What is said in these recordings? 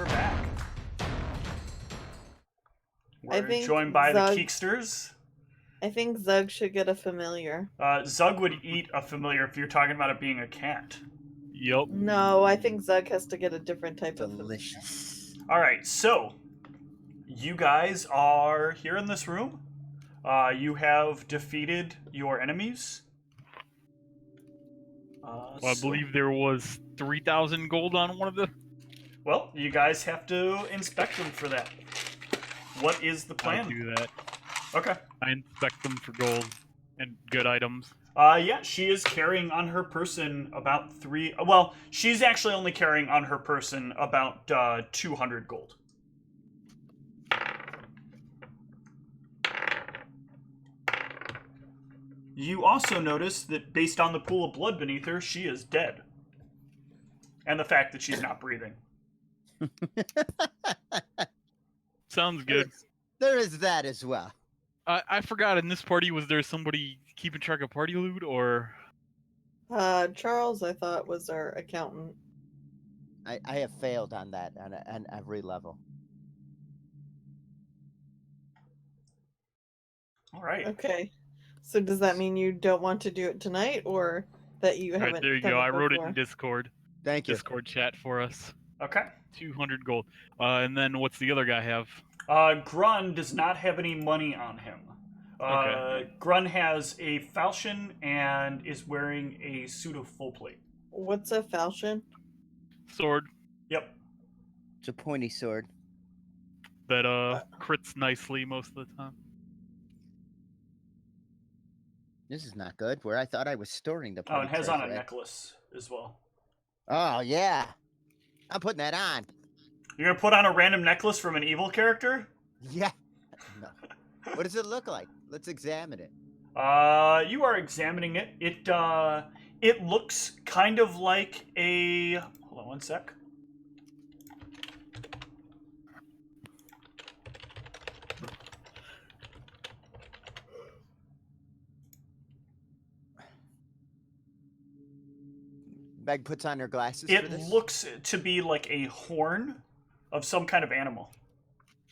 we're back. I We're think joined by the Zug- Keeksters. I think Zug should get a familiar. Zug would eat a familiar if you're talking about it being a cat. Yep. No, I think Zug has to get a different type of familiar. Delicious. Alright, so you guys are here in this room. You have defeated your enemies. I believe there was 3,000 gold on one of the. Well, you guys have to inspect them for that. What is the I plan? do that. Okay. I inspect them for gold and good items. Yeah, she is carrying on her person about well, she's actually only carrying on her person about 200 gold. You also notice that based on the pool of blood beneath her, she is dead. And the fact that she's not breathing. Sounds good. There is that as well. I forgot, in this party, was there somebody keeping track of party loot, or... Charles, I thought, was our accountant. I have failed on that on every level. All right. Okay. So does that mean you don't want to do it tonight, or that you haven't? Alright, there you done go. I wrote it before? in Discord. Thank you. Discord chat for us. Okay. 200 gold. And then what's the other guy have? Grun does not have any money on him. Okay. Grun has a falchion and is wearing a suit of full plate. What's a falchion? Sword Yep. It's a pointy sword. that crits nicely most of the time. This is not good. Where I thought I was storing the Oh, party and has on a treasure at. necklace as well. Oh yeah, I'm putting that on. You're gonna put on a random necklace from an evil character? Yeah. No. What does it look like? Let's examine it. You are examining it. It looks kind of like a. Hold on one sec. Meg puts on her glasses for It this. looks to be like a horn of some kind of animal.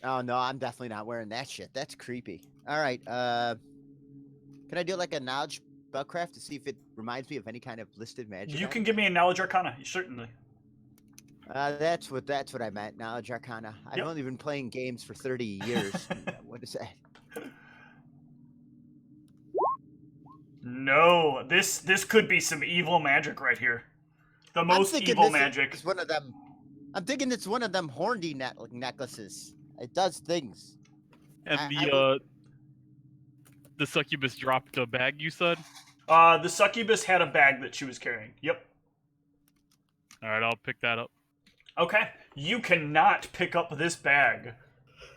Oh no, I'm definitely not wearing that shit. That's creepy. All right. Can I do like a knowledge spellcraft to see if it reminds me of any kind of listed magic? You can give me a knowledge arcana, certainly. That's what I meant. Knowledge arcana. I've Yep. only been playing games for 30 years. What is that? No, this could be some evil magic right here. The most evil magic. It's one of them. I'm thinking it's one of them horny necklaces. It does things. And I the succubus dropped a bag, you said? The succubus had a bag that she was carrying. Yep. Alright, I'll pick that up. Okay. You cannot pick up this bag.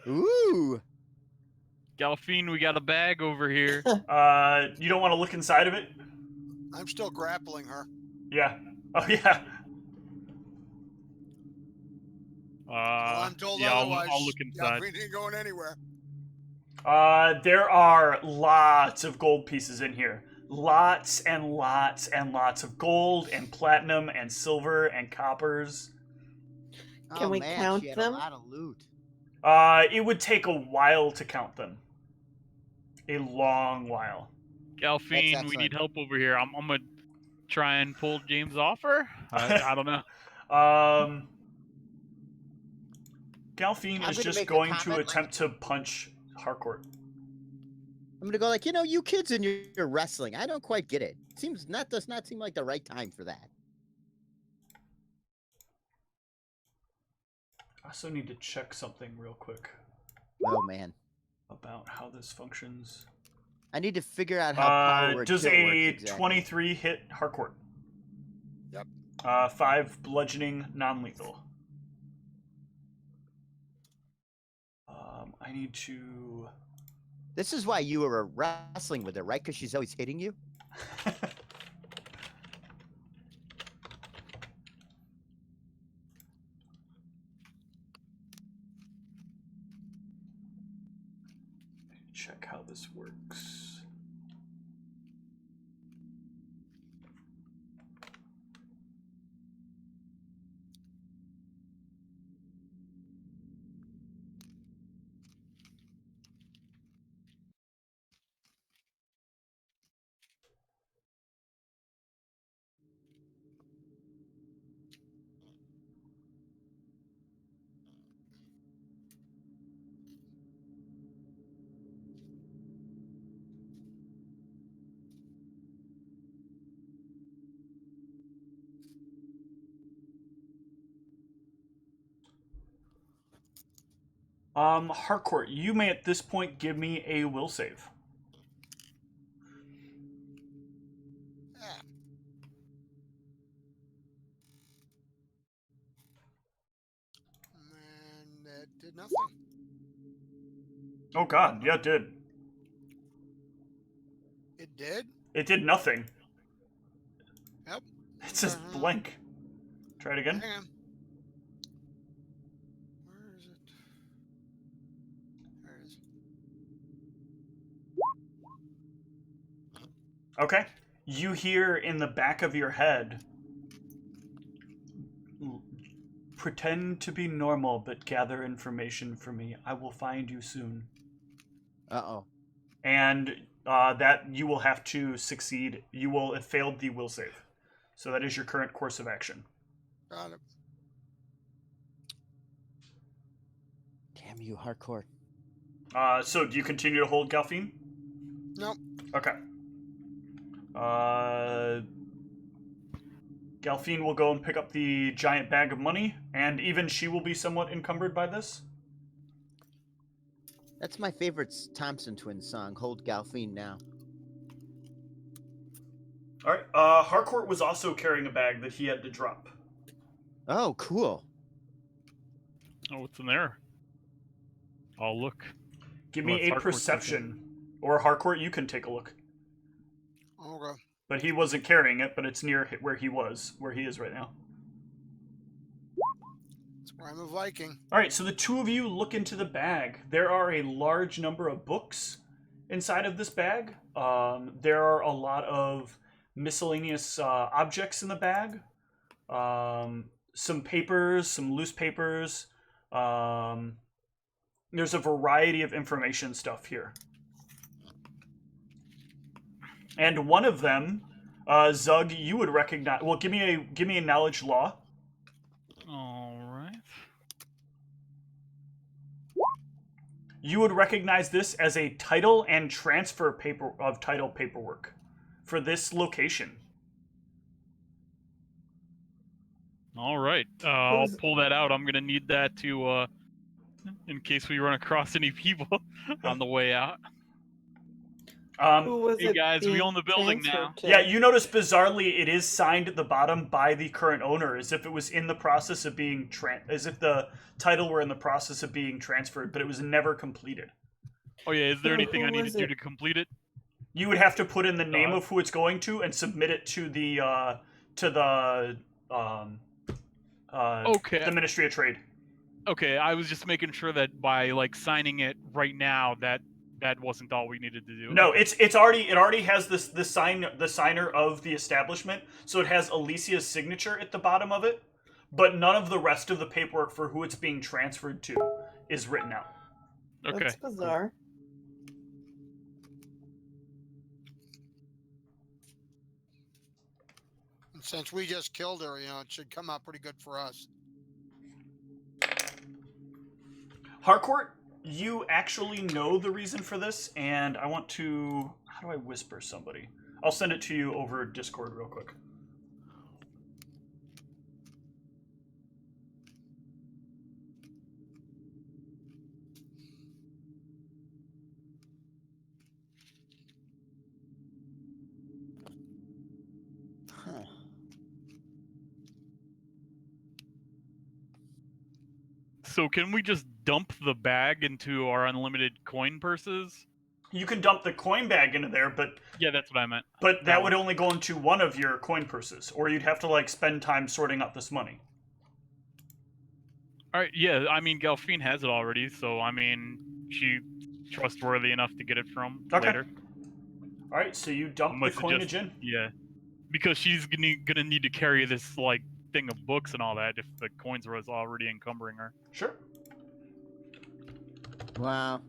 Ooh. Galfine, we got a bag over here. You don't want to look inside of it? I'm still grappling her. Yeah. Oh, yeah. Well, I'm told yeah, otherwise. I'll look inside. We ain't going anywhere. There are lots of gold pieces in here. Lots and lots and lots of gold and platinum and silver and coppers. Can we count she had them? A lot of loot. It would take a while to count them. A long while. Galfine, we need help over here. I'm gonna try and pull James off her. I don't know. Galfine I'm is gonna just make a going to comment, attempt to punch Harcourt. I'm gonna go like, you kids and your wrestling. I don't quite get it. Does not seem like the right time for that. I also need to check something real quick Oh man, about how this functions. I need to figure out how power and Does kill a works exactly. 23 hit Harcourt? Yep. 5 bludgeoning, non-lethal. I need to... This is why you were wrestling with her, right? Because she's always hitting you. Check how this works. Harcourt, you may at this point give me a will save. Yeah. And that did nothing. Oh god, yeah, it did. It did? It did nothing. Yep. It says blank. Try it again. Hang on. Where is it? There it is. Okay. You hear in the back of your head, pretend to be normal, but gather information for me. I will find you soon. Uh-oh. And that you will have to succeed. You will have failed the will save. So that is your current course of action. Got it. Damn you, Harcourt. So do you continue to hold Galfine? Nope. Okay. Galfine will go and pick up the giant bag of money, and even she will be somewhat encumbered by this. That's my favorite Thompson Twins song, Hold Galfine Now. All right. Harcourt was also carrying a bag that he had to drop. Oh, cool. Oh, what's in there? I'll look. Give me Unless a Harcourt's perception. Or Harcourt, you can take a look. Okay. But he wasn't carrying it, but it's near where he is right now. That's why I'm a Viking. All right, so the two of you look into the bag. There are a large number of books inside of this bag. There are a lot of miscellaneous objects in the bag. Some papers, some loose papers. There's a variety of information stuff here. And one of them, Zug, you would recognize. Well, give me a knowledge law. All right. You would recognize this as a title and transfer title paperwork for this location. All right. I'll pull that out. I'm gonna need that to, in case we run across any people on the way out. Who was Hey it guys, we being own the building now. transferred to? Yeah, you notice bizarrely it is signed at the bottom by the current owner, as if it was in the process of being as if the title were in the process of being transferred, but it was never completed. Oh yeah, is there So anything I who need was to do it? to complete it? You would have to put in the name of who it's going to and submit it to the Okay. the Ministry of Trade. Okay, I was just making sure that by like signing it right now that wasn't all we needed to do. No, Okay. it already has the signer of the establishment, so it has Alicia's signature at the bottom of it, but none of the rest of the paperwork for who it's being transferred to is written out. Okay. That's bizarre. And since we just killed her, it should come out pretty good for us. Harcourt, you actually know the reason for this, and I want to... How do I whisper somebody? I'll send it to you over Discord real quick. Huh. So can we just dump the bag into our unlimited coin purses? You can dump the coin bag into there, but Yeah, that's what I meant. that would only go into one of your coin purses, or you'd have to spend time sorting out this money. All right, yeah, I mean Galfine has it already, so I mean she's trustworthy enough to get it from later. All right, so you dump the coinage in. Yeah, because she's gonna need to carry this thing of books and all that if the coins was already encumbering her. Sure. Wow.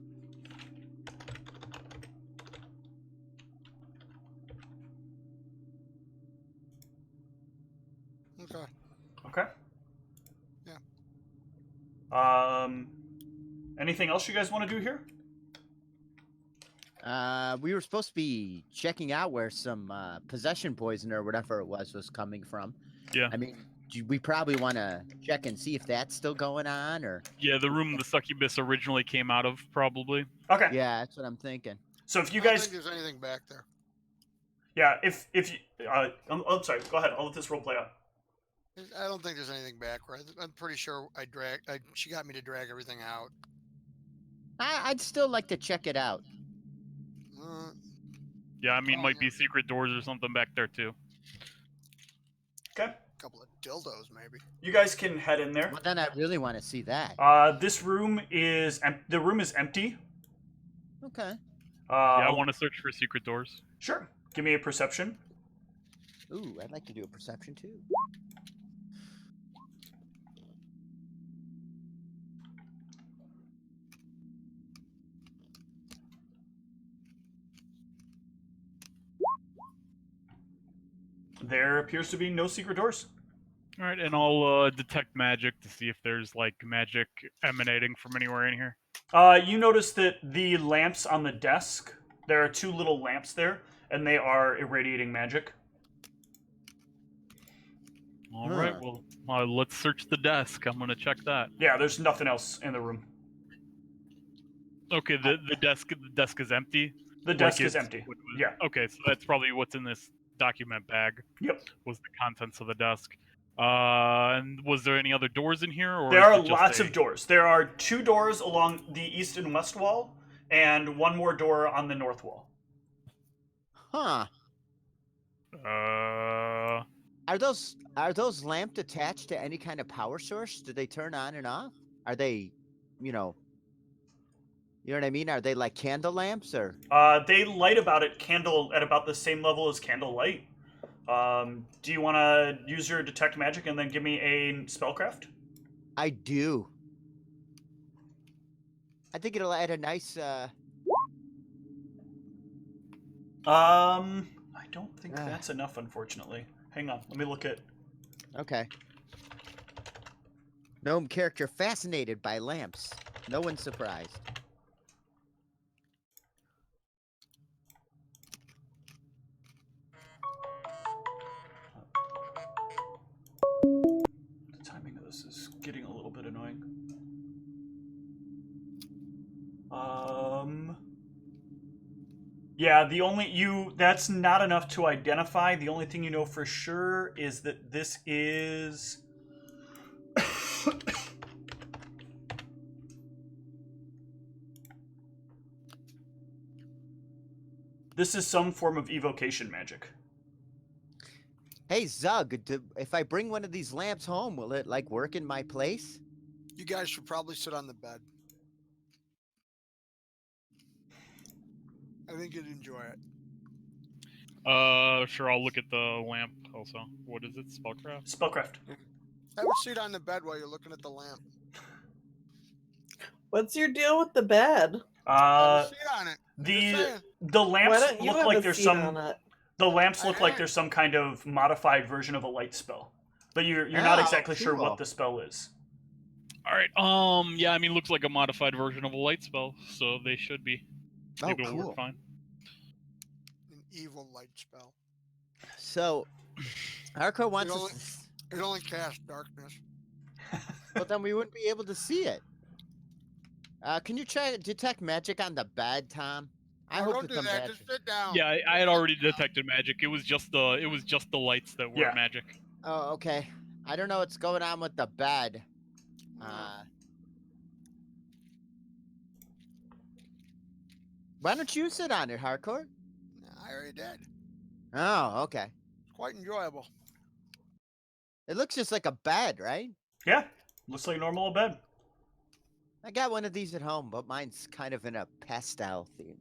Okay. Okay. Yeah. Anything else you guys want to do here? We were supposed to be checking out where some possession poison or whatever it was coming from. Yeah. I mean, we probably want to check and see if that's still going on, or Yeah, the room the succubus originally came out of, probably. Okay. yeah, that's what I'm thinking. So if you I don't guys, think there's anything back there. yeah, if you, I'm sorry. Go ahead. I'll let this role play out. I don't think there's anything back. Right? I'm pretty sure she got me to drag everything out. I'd still like to check it out. Yeah, I mean, Oh, might yeah. be secret doors or something back there too. Okay. A couple of dildos, maybe. You guys can head in there. Well, then I really want to see that. This room is the room is empty. Okay. Yeah, I want to search for secret doors. Sure. Give me a perception. Ooh, I'd like to do a perception too. There appears to be no secret doors. All right, and I'll detect magic to see if there's like magic emanating from anywhere in here. You notice that the lamps on the desk, there are 2 little lamps there, and they are irradiating magic. All right, well, let's search the desk. I'm gonna check that. Yeah, there's nothing else in the room. Okay, the desk is empty. The desk Like is it's- empty. Yeah. Okay, so that's probably what's in this document bag. Yep. Was the contents of the desk. And was there any other doors in here, or There is are it just lots of doors. There are 2 doors along the east and west wall, and 1 more door on the north wall. Huh. Uh, Are those lamps attached to any kind of power source? Do they turn on and off? Are they, you know what I mean? Are they like candle lamps or? They light at about the same level as candlelight. Do you want to use your detect magic and then give me a spellcraft? I do. I think it'll add a nice. I don't think that's enough, unfortunately. Hang on, let me look at. Okay. Gnome character fascinated by lamps. No one's surprised. The timing of this is getting a little bit annoying. Yeah, that's not enough to identify. The only thing you know for sure is that this is this is some form of evocation magic. Hey Zug, if I bring one of these lamps home, will it like work in my place? You guys should probably sit on the bed. I think you'd enjoy it. sure. I'll look at the lamp also. What is it? Spellcraft. Spellcraft. Have a seat on the bed while you're looking at the lamp. What's your deal with the bed? Have a seat on it. The Why lamps don't you look have like a there's seat some. on it? The lamps look like I- there's some kind of modified version of a light spell, but you're not Oh, exactly sure cool. what the spell is. All right. Yeah. I mean, looks like a modified version of a light spell, so they should be. Oh, Maybe it'll cool. work fine. An evil light spell. So, Harco wants only- us. It only casts darkness. Well, then we wouldn't be able to see it. Can you try detect magic on the bed, Tom? I No, hope don't it's do a that. magic. Just sit down. Yeah, I had already detected magic. It was just the lights that were Yeah. magic. Oh, okay. I don't know what's going on with the bed. Why don't you sit on it, Hardcore? I already did. Oh, okay. It's quite enjoyable. It looks just like a bed, right? Yeah, looks like a normal bed. I got one of these at home, but mine's kind of in a pastel theme.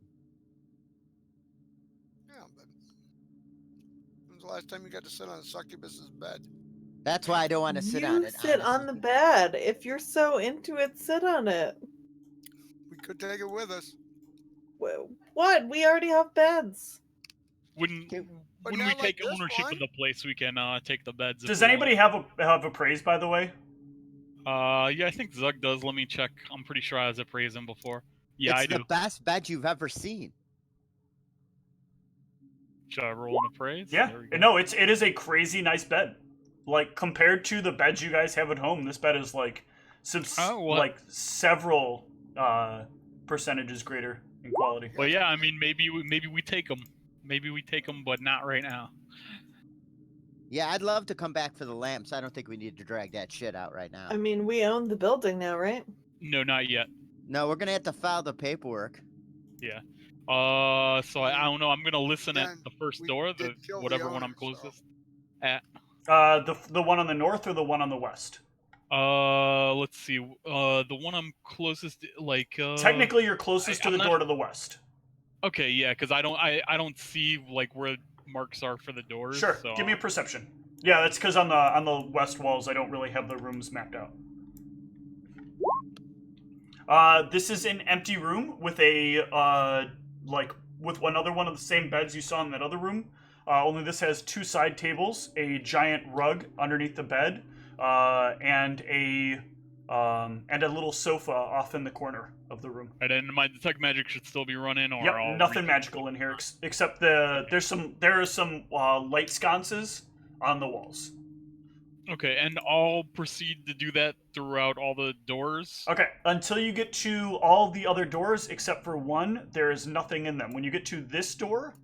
Yeah, but when's the last time you got to sit on a succubus's bed? That's why I don't want to sit you on it. sit on the bed. If you're so into it, sit on it. We could take it with us. What? We already have beds. When Okay. But when not we like take this ownership one. of the place, we can take the beds. if Does we want. anybody have a praise, by the way? Yeah, I think Zug does. Let me check. I'm pretty sure I was appraised him before. Yeah, It's I do. the best bed you've ever seen. Should I roll an appraise? Yeah. There we go. No, it is a crazy nice bed. Like compared to the beds you guys have at home, this bed is like like several percentages greater in quality. But yeah, I mean, maybe we take them. Maybe we take them, but not right now. Yeah, I'd love to come back for the lamps. I don't think we need to drag that shit out right now. I mean, we own the building now, right? No, not yet. No, we're gonna have to file the paperwork. Yeah. So I don't know. I'm gonna listen at Again, the first we door, did kill the whatever one owner, I'm so- closest at. The one on the north or the one on the west? Let's see. The one I'm closest, like. Technically, you're closest to I'm the not- door to the west. Okay, yeah, because I don't see like where marks are for the doors. Sure. So, Give me a perception. Yeah, that's because on the west walls, I don't really have the rooms mapped out. This is an empty room with a with another one of the same beds you saw in that other room. Only this has 2 side tables, a giant rug underneath the bed, and a little sofa off in the corner of the room. And then my detect magic should still be running, or Yep, I'll nothing magical in here except there are some light sconces on the walls. Okay, and I'll proceed to do that throughout all the doors. Okay, until you get to all the other doors except for one, there is nothing in them. When you get to this door,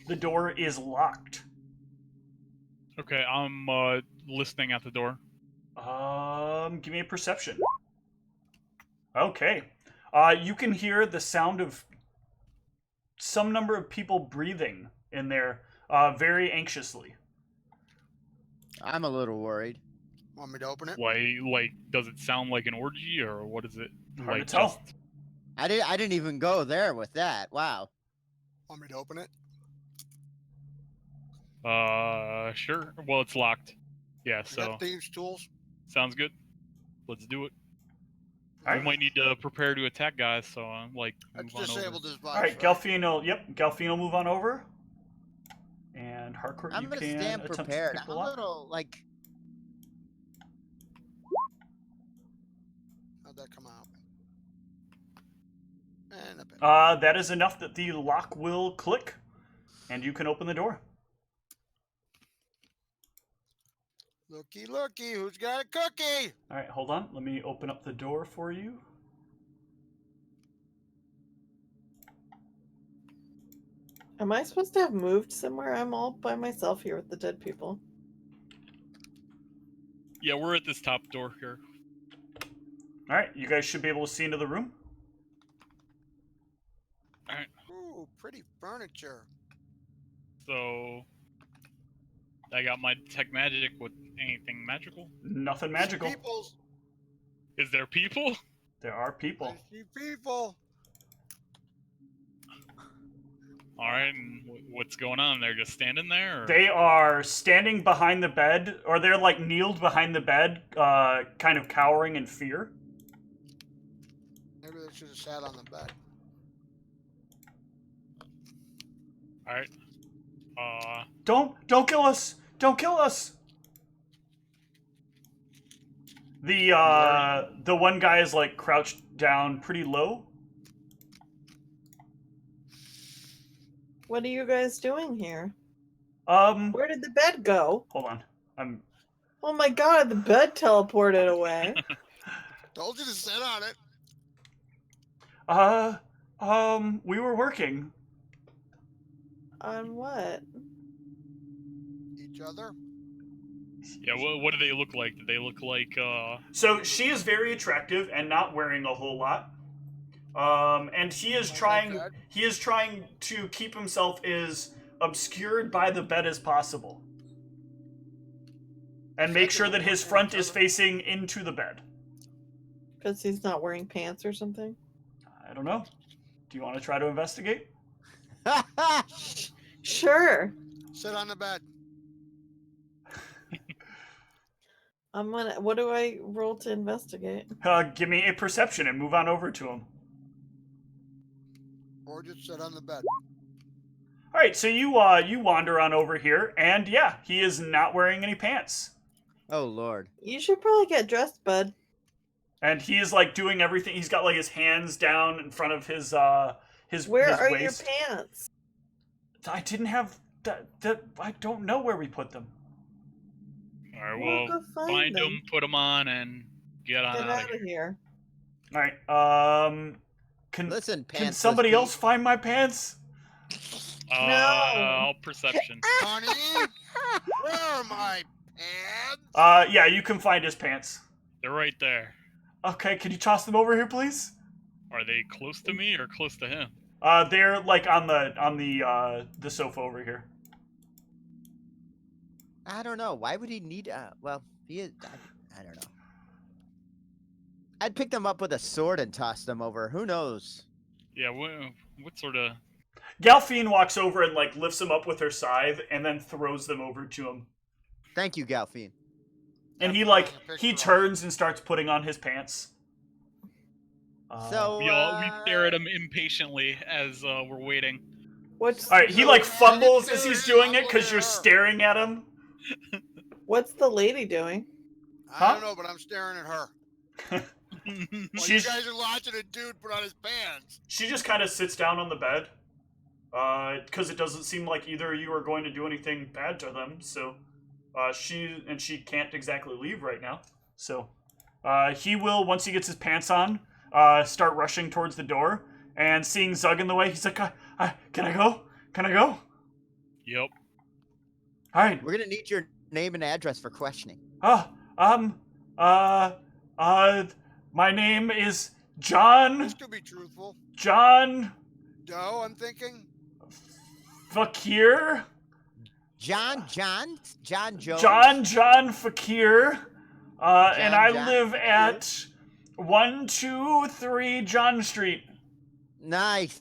the door is locked. Okay, I'm listening at the door. Give me a perception. Okay. You can hear the sound of some number of people breathing in there, very anxiously. I'm a little worried. Want me to open it? Like, does it sound like an orgy, or what is it? Hard like, to tell. just- I didn't even go there with that. Wow. Want me to open it? Sure. Well, it's locked. Yeah, I so got thieves' tools. sounds good. Let's do it. Alright. We might need to prepare to attack, guys. So like, Let's move on over. disable this box. All right, Galfino, move on over. And Harcourt, I'm you gonna can stand attempt to prepared. pick I'm the a lock. little like. How'd that come out? And a bit. That is enough that the lock will click, and you can open the door. Looky, looky, who's got a cookie? All right, hold on. Let me open up the door for you. Am I supposed to have moved somewhere? I'm all by myself here with the dead people. Yeah, we're at this top door here. All right, you guys should be able to see into the room. Ooh, pretty furniture. So I got my detect magic with anything magical. Nothing magical. Peoples. Is there people? There are people. I see people. All right, and what's going on? They're just standing there? Or? They are standing behind the bed, or they're like kneeled behind the bed, kind of cowering in fear. Maybe they should have sat on the bed. All right. Don't kill us! Don't kill us! The one guy is like crouched down pretty low. What are you guys doing here? Hold Where did the bed go? on. Oh my god, the bed teleported away. Told you to sit on it. We were working. On what? Each other. Yeah. What do they look like? Do they look like? So she is very attractive and not wearing a whole lot. And he is trying to keep himself as obscured by the bed as possible. And make sure that his front is facing into the bed. Because he's not wearing pants or something? I don't know. Do you want to try to investigate? Sure. Sit on the bed. What do I roll to investigate? Give me a perception and move on over to him. Or just sit on the bed. All right, so you wander on over here, and yeah, he is not wearing any pants, Oh Lord. You should probably get dressed, bud. and he is like doing everything. He's got like his hands down in front of his Where his are waist. your pants? I didn't have that. I don't know where we put them. All right, We'll well, go find them. them, put them on, and get on Get out out of of here. All right. Can Listen, can pantsless somebody Pete. else find my pants? here. No. I'll perception. Honey, where are my pants? Yeah, you can find his pants. They're right there. Okay, can you toss them over here, please? Are they close to me or close to him? They're like on the sofa over here. I don't know. Why would he need? Well, he is. I don't know. I'd pick them up with a sword and toss them over. Who knows? Yeah, what sort of... Galfine walks over and like lifts them up with her scythe and then throws them over to him. Thank you, Galfine. And I'm he taking a he picture of it. turns and starts putting on his pants. So We stare at him impatiently as we're waiting. What's All right, he like fumbles as he's doing it because you're staring at him. What's the lady doing? I don't know, but I'm staring at her. While you She's- guys are watching a dude put on his pants. She just kind of sits down on the bed, because it doesn't seem like either of you are going to do anything bad to them. So, she can't exactly leave right now. So, he will, once he gets his pants on, start rushing towards the door. And seeing Zug in the way, he's like, "Can I go? Can I go?" Yep. All right. we're gonna need your name and address for questioning. My name is John. This could be truthful. John Doe, I'm thinking. Fakir. John Jones. John Fakir. And I John live Fakir. at 123 John Street. Nice.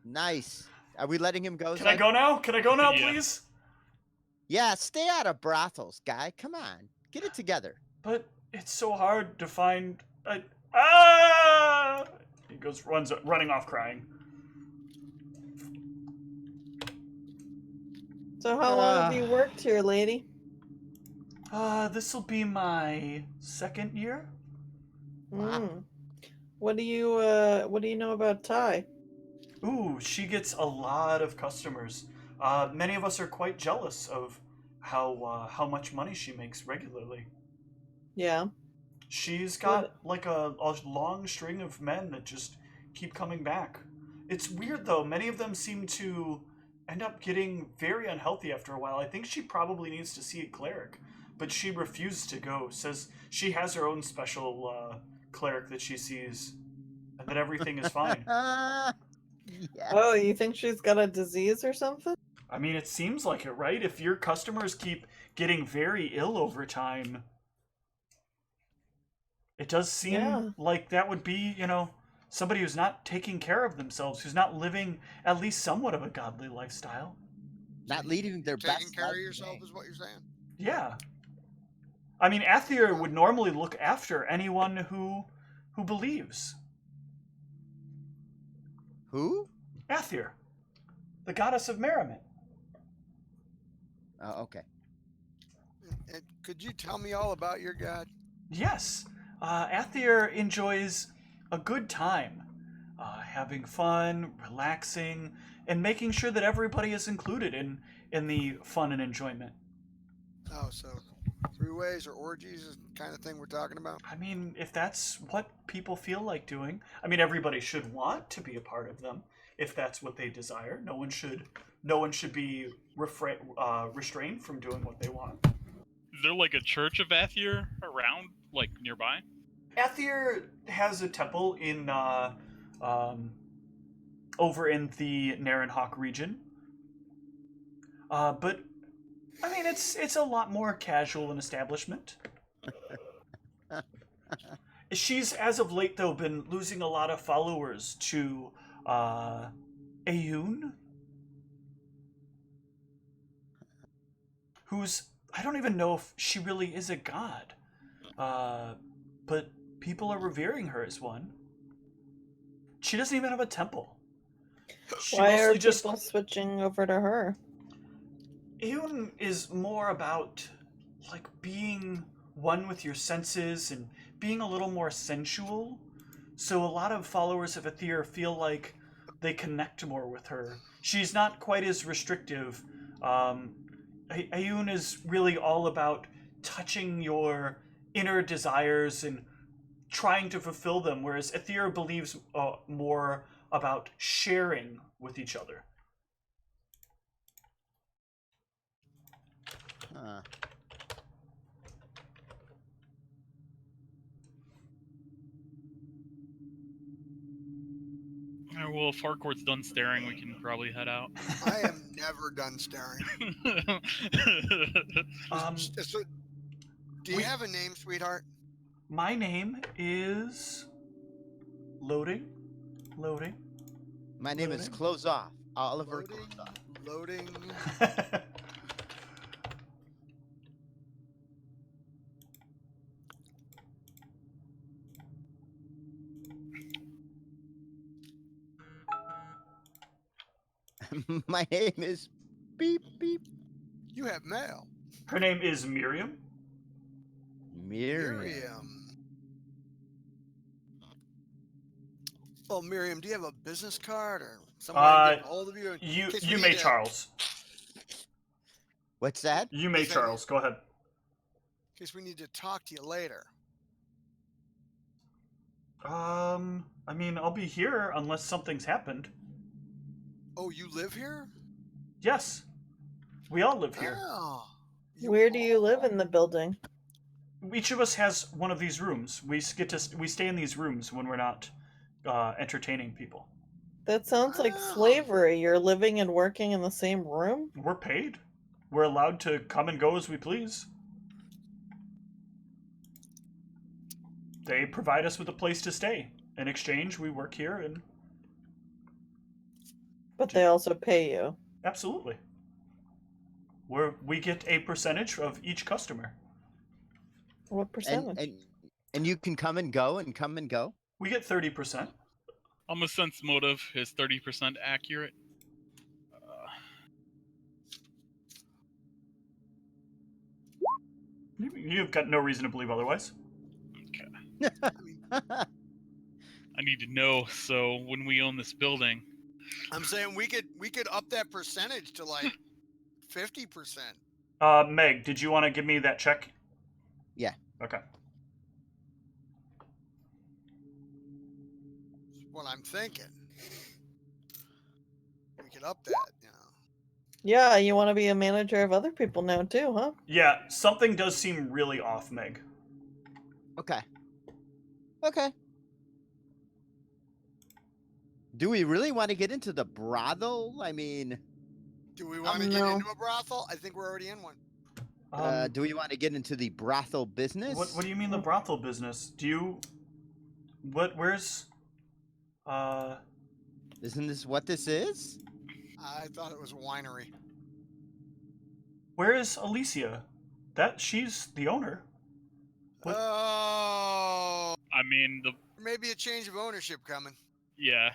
Nice. Are we letting him go? Can I Zug? go now? Can I go now, Yeah. please? Yeah, stay out of brothels, guy. Come on, get it together. But it's so hard to find. He goes running off crying. So how long have you worked here, lady? This will be my second year. Wow. Mm. What do you know about Ty? Ooh, she gets a lot of customers. Many of us are quite jealous of how much money she makes regularly. Yeah. She's got like a long string of men that just keep coming back. It's weird though. Many of them seem to end up getting very unhealthy after a while. I think she probably needs to see a cleric, but she refuses to go. Says she has her own special cleric that she sees, and that everything is fine. Yeah. Oh, you think she's got a disease or something? I mean, it seems like it, right? If your customers keep getting very ill over time, it does seem like that would be, somebody who's not taking care of themselves, who's not living at least somewhat of a godly lifestyle. Not leading their best. Taking care life of yourself today. is what you're saying. Yeah. I mean, Athir would normally look after anyone who believes. Who? Athir, the goddess of merriment. Oh, okay. And could you tell me all about your god? Yes, Athir enjoys a good time, having fun, relaxing, and making sure that everybody is included in the fun and enjoyment. Oh, so three-ways or orgies is the kind of thing we're talking about? I mean, if that's what people feel like doing, I mean, everybody should want to be a part of them if that's what they desire. No one should be restrained from doing what they want. Is there like a church of Athir around, like nearby? Athir has a temple in over in the Narenhawk region, but I mean it's a lot more casual an establishment. She's as of late though been losing a lot of followers to Ayun, who's I don't even know if she really is a god, but people are revering her as one. She doesn't even have a temple. She Why are mostly just people switching over to her? Ayun is more about like being one with your senses and being a little more sensual. So a lot of followers of Athir feel like they connect more with her. She's not quite as restrictive Ayun is really all about touching your inner desires and trying to fulfill them, whereas Aether believes more about sharing with each other. Huh. Well, if Harcourt's done staring, we can probably head out. I am never done staring. Um, So, do you we- have a name, sweetheart? my name is loading. My name is Loading. Close Off. Oliver Loading. Close Off. Loading. My name is Beep Beep. You have mail. Her name is Miriam. Miriam. Oh, Miriam, do you have a business card or someone I can get a hold of you? in case we You need may, to- Charles. What's that? You may, Is that- Charles. Go ahead. In case we need to talk to you later. I mean, I'll be here unless something's happened. Oh, you live here? Yes, we all live here. Oh. Where do you live in the building? Each of us has one of these rooms. We stay in these rooms when we're not entertaining people. That sounds like Wow. slavery. You're living and working in the same room? We're paid. We're allowed to come and go as we please. They provide us with a place to stay. In exchange, we work here, and But they also pay you. absolutely, we get a percentage of each customer. What percentage? And you can come and go and come and go. We get 30%. I'm a sense motive is 30% accurate. You've got no reason to believe otherwise. I need to know so when we own this building. I'm saying we could up that percentage to like 50%. Meg, did you want to give me that check? Yeah. Okay. That's what I'm thinking. We could up that, you know. Yeah, you want to be a manager of other people now too, huh? Yeah, something does seem really off, Meg. Okay. Okay. Do we really want to get into the brothel? I mean, Do we want to No. get into a brothel? I think we're already in one. do we want to get into the brothel business? What do you mean the brothel business? Do you... where's... Isn't this what this is? I thought it was a winery. Where is Alicia? She's the owner. What? Oh, I mean, maybe a change of ownership coming. yeah.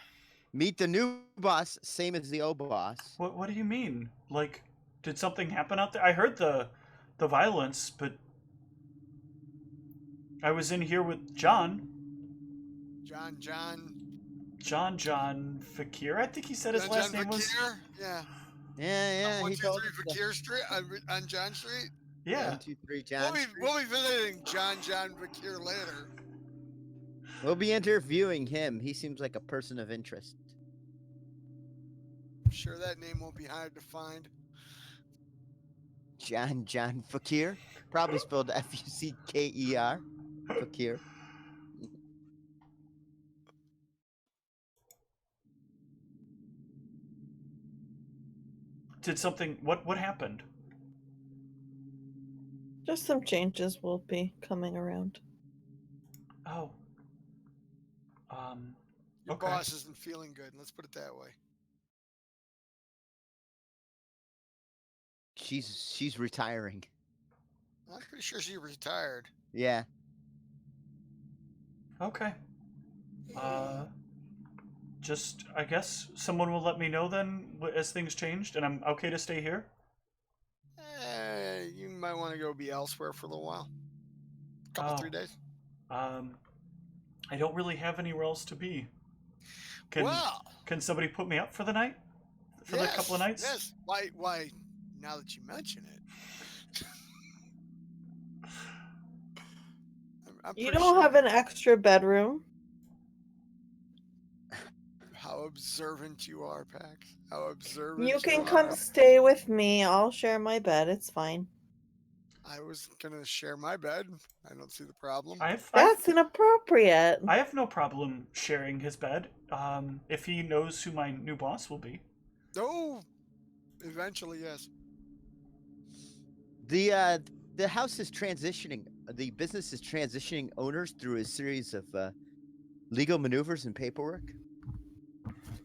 Meet the new boss, same as the old boss. What do you mean? Like, did something happen out there? I heard the violence, but I was in here with John Fakir. I think he said his last name was. Fakir? Yeah. Yeah, On he told us 123 Fakir Street on John Street. Yeah. 1, 2, 3, John. We'll be visiting John Fakir later. We'll be interviewing him. He seems like a person of interest. I'm sure that name won't be hard to find. John Fakir. Probably spelled Fucker. Fakir. Did something? What happened? Just some changes will be coming around. Oh. Your Okay. boss isn't feeling good. Let's put it that way. She's retiring. I'm pretty sure she retired. Yeah. Okay. Just I guess someone will let me know then as things changed, and I'm okay to stay here. You might want to go be elsewhere for a little while. Couple, Oh. 3 days. I don't really have anywhere else to be. Can Well, somebody put me up for the night? For the couple of nights? Yes. Why now that you mention it. I'm You pretty don't sure have an extra bedroom? how observant you are, Pax. How observant You you can are. come stay with me. I'll share my bed. It's fine. I was gonna share my bed. I don't see the problem. That's inappropriate. I have no problem sharing his bed. If he knows who my new boss will be. Oh, eventually, yes. The house is transitioning. The business is transitioning owners through a series of legal maneuvers and paperwork.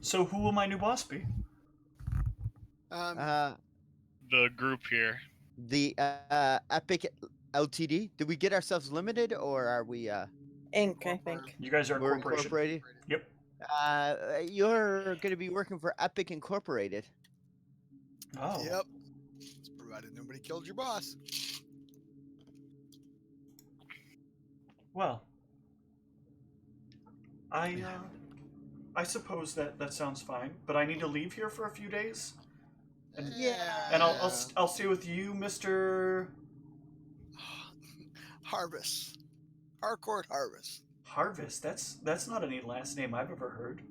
So who will my new boss be? The group here. The Epic Ltd. Did we get ourselves limited, or are we? Inc. I think. You guys are a We're corporation. incorporated. Yep. You're going to be working for Epic Incorporated. Oh. Yep. It's provided nobody killed your boss. Well. I suppose that sounds fine, but I need to leave here for a few days. And, And I'll stay with you, Mr. Harvest. Harcourt Harvest. Harvest. That's not any last name I've ever heard.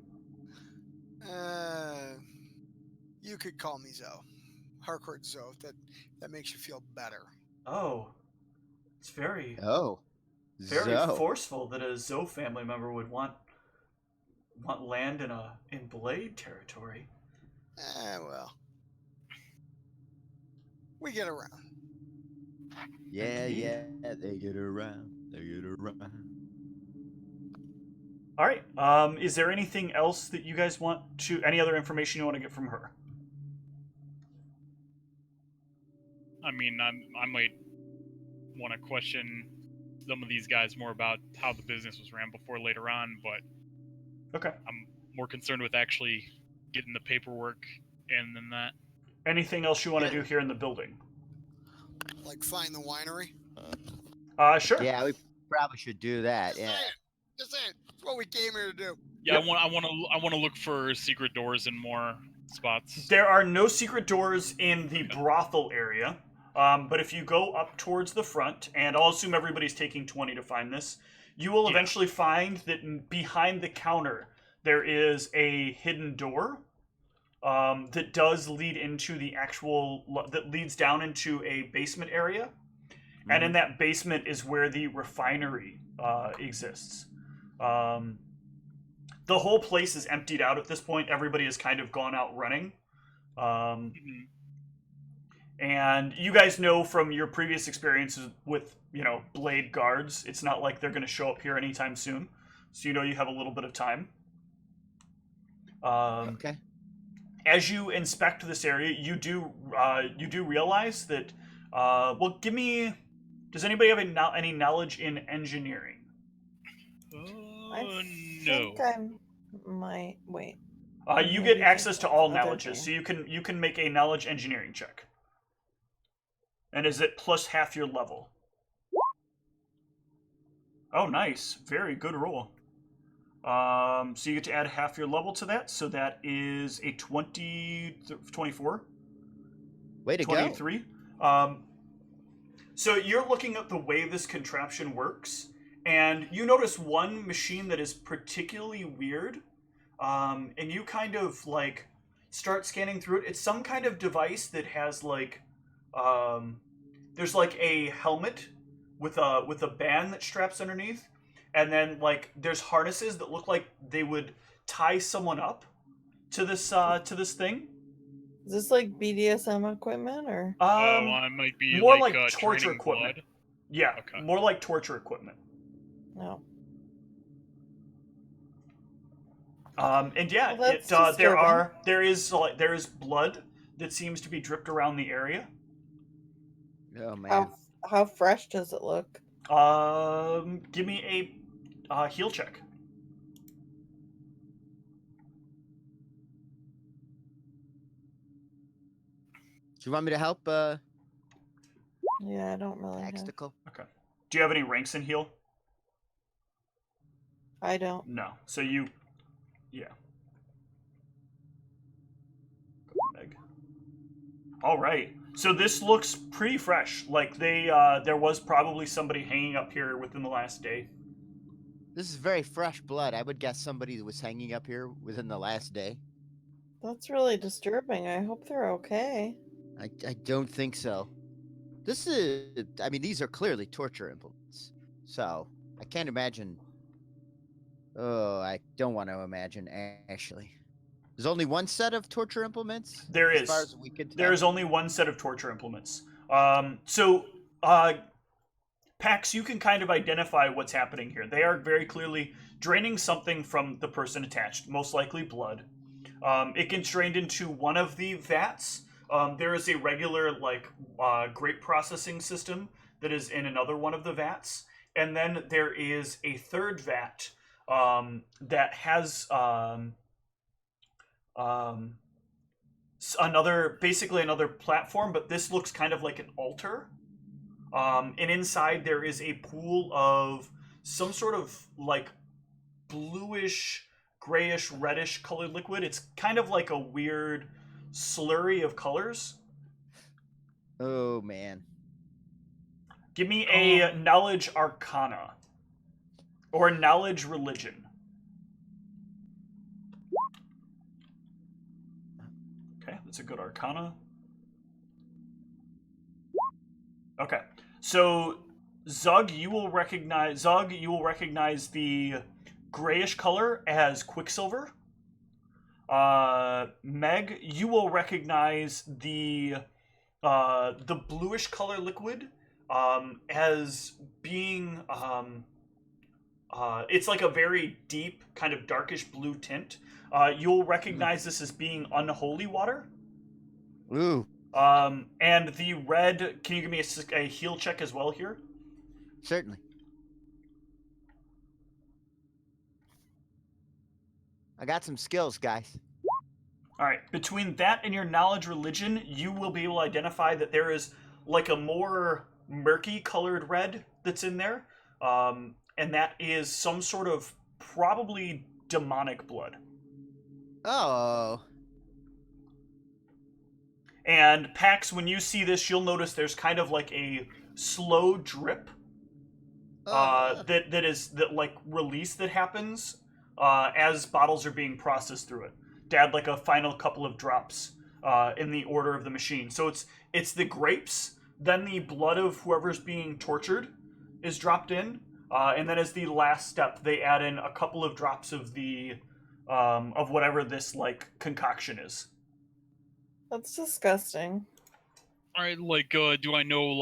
You could call me Zoe. Harcourt Zoe. That makes you feel better. Oh. It's very Zoe. forceful that a Zoe family member would want land in Blade territory. Well. We get around. Yeah, Indeed. yeah, they get around. They get around. All right. Is there anything else that you guys want to? Any other information you want to get from her? I mean, I might want to question some of these guys more about how the business was ran before later on, but Okay. I'm more concerned with actually getting the paperwork in than that. Anything else you want to do here in the building? Like find the winery? Sure. Yeah, we probably should do that. Just Yeah. saying. Just saying. It's what we came here to do. Yeah, Yep. I want to look for secret doors in more spots. There are no secret doors in the brothel area, but if you go up towards the front, and I'll assume everybody's taking 20 to find this, you will eventually find that behind the counter there is a hidden door that does lead into that leads down into a basement area, and in that basement is where the refinery exists. The whole place is emptied out at this point. Everybody has kind of gone out running. And you guys know from your previous experiences with, Blade guards, it's not like they're going to show up here anytime soon. So you have a little bit of time. Okay. As you inspect this area, you do realize that. Give me. Does anybody have any knowledge in engineering? No. think I might wait. You get access to all knowledges, so you can make a knowledge engineering check. And is it plus half your level? Oh, nice. Very good roll. So you get to add half your level to that, so that is a 24. Way to 23. So you're looking at the way this contraption works, and you notice one machine that is particularly weird, and you kind of start scanning through it. It's some kind of device that has there's a helmet with a band that straps underneath, and then there's harnesses that look like they would tie someone up to this thing. Is this like BDSM equipment or? I might be more like torture training equipment. blood. Yeah, Okay. more like torture equipment. No. And yeah, Well, that's there is blood that seems to be dripped around the area. Oh man. How fresh does it look? Give me a heal check. Do you want me to help? Yeah, I don't really have. Tactical. Okay. Do you have any ranks in heal? I don't. No. So you, yeah. Meg. All right. So this looks pretty fresh. Like there was probably somebody hanging up here within the last day. This is very fresh blood. I would guess somebody was hanging up here within the last day. That's really disturbing. I hope they're okay. I don't think so. This is, I mean, these are clearly torture implements. So I can't imagine. Oh, I don't want to imagine, actually. There's only one set of torture implements? There as is. far as we can tell? There is only one set of torture implements. Pax, you can kind of identify what's happening here. They are very clearly draining something from the person attached, most likely blood. It gets drained into one of the vats. There is a regular grape processing system that is in another one of the vats, and then there is a third vat that has another platform, but this looks kind of like an altar. And inside there is a pool of some sort of like bluish, grayish, reddish colored liquid. It's kind of like a weird slurry of colors. Oh, man. Give me a knowledge arcana. Or knowledge religion. Okay, that's a good arcana. Okay, so Zug, you will recognize the grayish color as Quicksilver. Meg, you will recognize the bluish color liquid as being it's like a very deep kind of darkish blue tint. You'll recognize this as being unholy water. Ooh. And the red, can you give me a heal check as well here? Certainly. I got some skills, guys. All right. Between that and your knowledge religion, you will be able to identify that there is like a more murky colored red that's in there. And that is some sort of probably demonic blood. Oh. And Pax, when you see this, you'll notice there's kind of like a slow drip that release that happens as bottles are being processed through it. To add like a final couple of drops in the order of the machine. So it's the grapes, then the blood of whoever's being tortured is dropped in, and then as the last step, they add in a couple of drops of the of whatever this like concoction is. That's disgusting. All right, do I know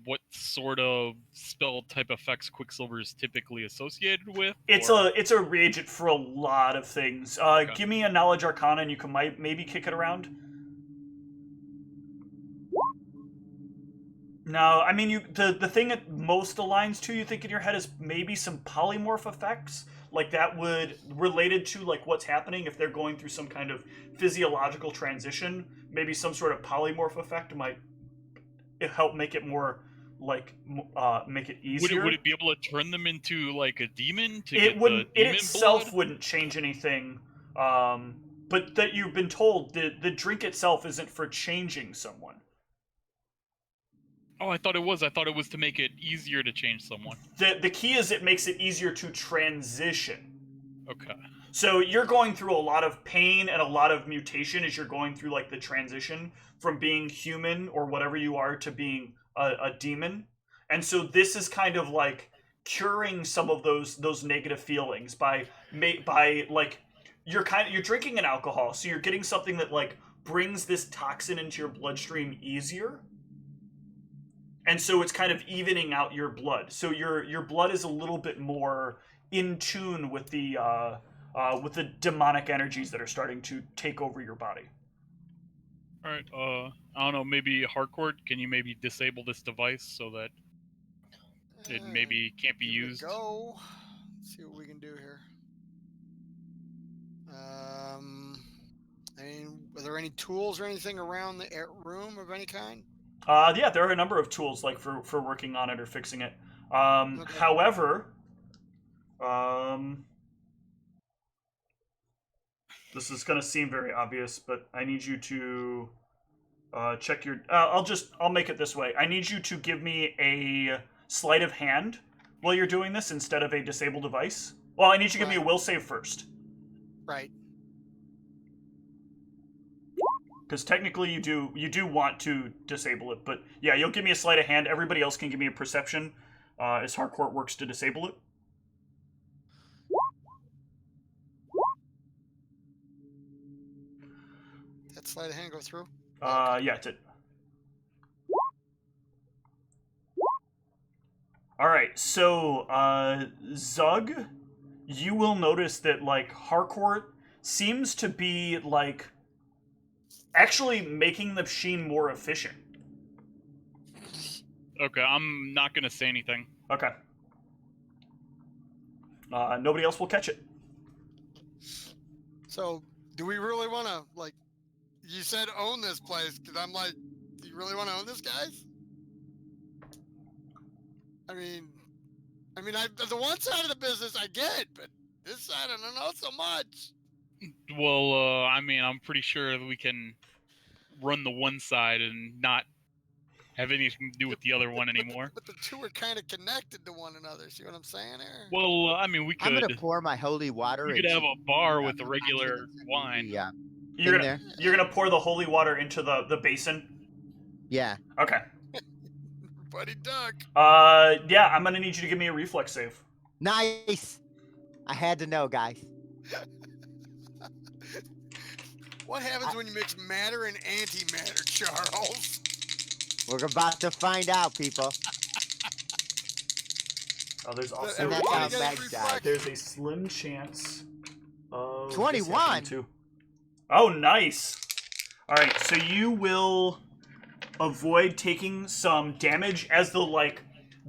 what sort of spell type effects Quicksilver is typically associated with? It's a reagent for a lot of things. Okay. Give me a knowledge arcana, and you can maybe kick it around. No, I mean the thing it most aligns to, you think in your head, is maybe some polymorph effects, like that would related to like what's happening if they're going through some kind of physiological transition. Maybe some sort of polymorph effect might help make it more make it easier. Would it be able to turn them into like a demon? It wouldn't. It demon itself blood? wouldn't change anything. But that you've been told the drink itself isn't for changing someone. Oh, I thought it was. I thought it was to make it easier to change someone. The key is it makes it easier to transition. Okay. So you're going through a lot of pain and a lot of mutation as you're going through like the transition from being human or whatever you are to being a demon. And so this is kind of like curing some of those negative feelings by like you're drinking an alcohol, so you're getting something that like brings this toxin into your bloodstream easier. And so it's kind of evening out your blood. So your blood is a little bit more in tune with the demonic energies that are starting to take over your body. All right. I don't know. Maybe Hardcore. Can you maybe disable this device so that it maybe can't be used? Go. Let's see what we can do here. I mean, are there any tools or anything around the room of any kind? Yeah, there are a number of tools like for working on it or fixing it. Okay. However, this is going to seem very obvious, but I need you to check your. I'll make it this way. I need you to give me a sleight of hand while you're doing this instead of a disable device. Well, I need you to give me a will save first. Right. Because technically you do want to disable it, but yeah, you'll give me a sleight of hand. Everybody else can give me a perception as Harcourt works to disable it. That sleight of hand go through? Yeah, it did. Alright, so, Zug, you will notice that, like, Harcourt seems to be, like, actually making the machine more efficient. Okay, I'm not gonna say anything. Okay. Nobody else will catch it. So, do we really want to, like, you said own this place, because I'm like, do you really want to own this, guys? I mean, the one side of the business I get, but this side I don't know so much. Well, I mean, I'm pretty sure that we can run the one side and not have anything to do with the other one anymore. But the two are kind of connected to one another. See what I'm saying here? Well, I mean, we I'm gonna could pour my holy water. we could into have a bar with the a regular wine. Yeah. You're in gonna, there. you're gonna pour the holy water into the basin? Yeah. Okay. Buddy duck. Yeah, I'm gonna need you to give me a reflex save. Nice. I had to know, guys. What happens when you mix matter and antimatter, Charles? We're about to find out, people. There's also And that's how Meg died. there's a slim chance of this 21? happening too. Oh, nice. All right, so you will avoid taking some damage as the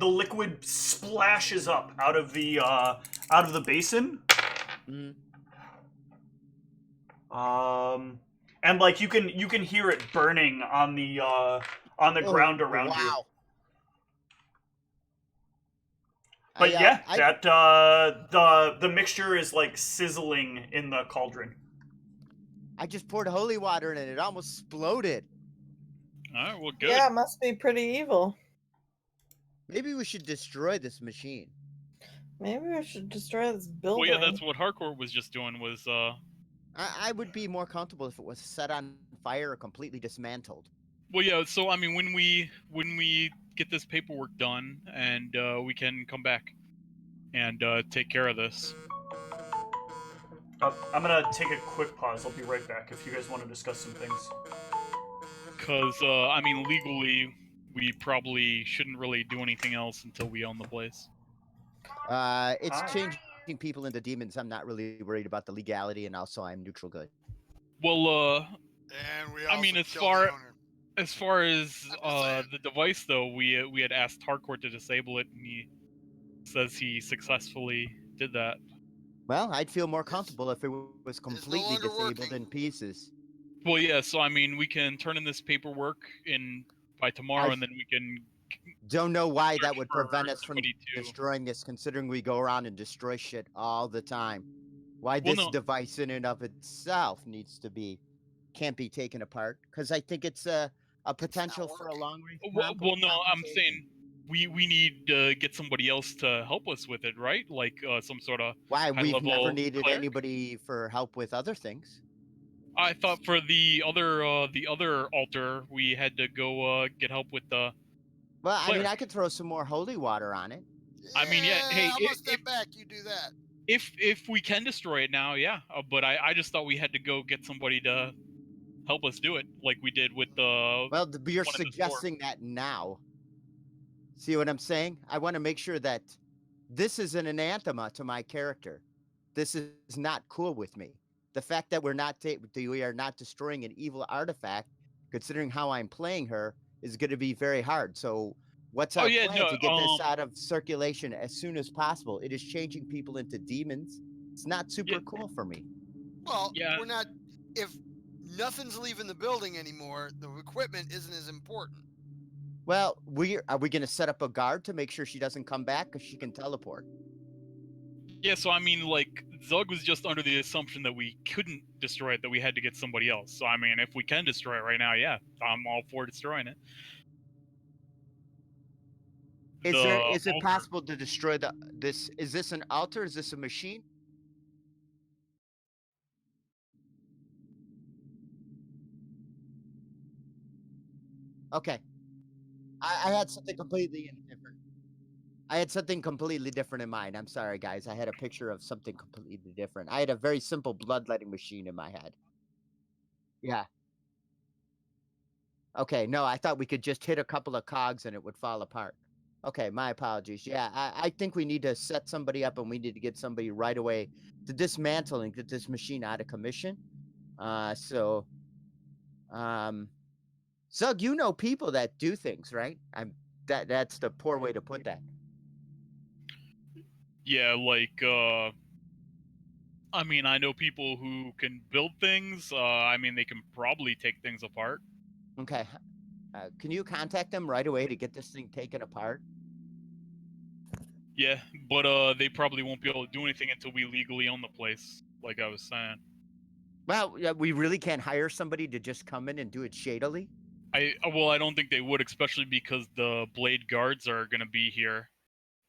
liquid splashes up out of the basin. Mm. And like you can hear it burning on the ground around you. Wow. But that the mixture is like sizzling in the cauldron. I just poured holy water in it. It almost exploded. All right, well, good. Yeah, it must be pretty evil. Maybe we should destroy this machine. Maybe we should destroy this building. Well, yeah, that's what Harcourt was just doing. Was I would be more comfortable if it was set on fire or completely dismantled. well, yeah. So I mean, when we get this paperwork done, and we can come back and take care of this. I'm gonna take a quick pause. I'll be right back if you guys want to discuss some things. Because I mean, legally, we probably shouldn't really do anything else until we own the place. It's Hi. changing people into demons. I'm not really worried about the legality, and also I'm neutral good. Well, And we I mean, also as killed far- the owner. as far as I'm just saying. the device, though, we had asked Harcourt to disable it, and he says he successfully did that. Well, I'd feel more It's- comfortable if it was completely longer disabled working. in pieces. Well, yeah. So I mean, we can turn in this paperwork by tomorrow, I- and then we can. Don't know why that Search would for prevent us from somebody to- destroying this, considering we go around and destroy shit all the time. Why Well, this no. device in and of itself can't be taken apart, because I think it's a potential for a working. long range. Well, no. I'm saying we need to get somebody else to help us with it, right? Like some sort of. Why we've never high-level needed cleric? anybody for help with other things. I thought for the other altar, we had to go get help with the. Well, I mean, Cleric. I could throw some more holy water on it. I mean, yeah, hey, I'm gonna if- step back. You do that. If we can destroy it now, yeah. But I just thought we had to go get somebody to help us do it, like we did with the. Well, you're one at the store. suggesting that now. See what I'm saying? I want to make sure that this is an anathema to my character. This is not cool with me. The fact that we are not destroying an evil artifact, considering how I'm playing her, is going to be very hard. So, what's Oh, our yeah, plan no, to get this out of circulation as soon as possible? It is changing people into demons. It's not super Yeah. cool for me. Well, Yeah. we're not. If nothing's leaving the building anymore, the equipment isn't as important. Well, are we going to set up a guard to make sure she doesn't come back because she can teleport? Yeah, so I mean, like, Zug was just under the assumption that we couldn't destroy it, that we had to get somebody else. So, I mean, if we can destroy it right now, yeah, I'm all for destroying it. Is it altar. possible to destroy this? Is this an altar? Is this a machine? Okay. I had something completely different. I had something completely different in mind. I'm sorry, guys. I had a picture of something completely different. I had a very simple bloodletting machine in my head. Yeah. Okay. No, I thought we could just hit a couple of cogs and it would fall apart. Okay, my apologies. Yeah, I think we need to set somebody up and we need to get somebody right away to dismantle and get this machine out of commission. So, Zug, you know people that do things, right? That's the poor way to put that. Yeah, like, I mean, I know people who can build things. I mean, they can probably take things apart. Okay. Can you contact them right away to get this thing taken apart? Yeah, but they probably won't be able to do anything until we legally own the place, like I was saying. Well, yeah, we really can't hire somebody to just come in and do it shadily. Well, I don't think they would, especially because the blade guards are gonna be here.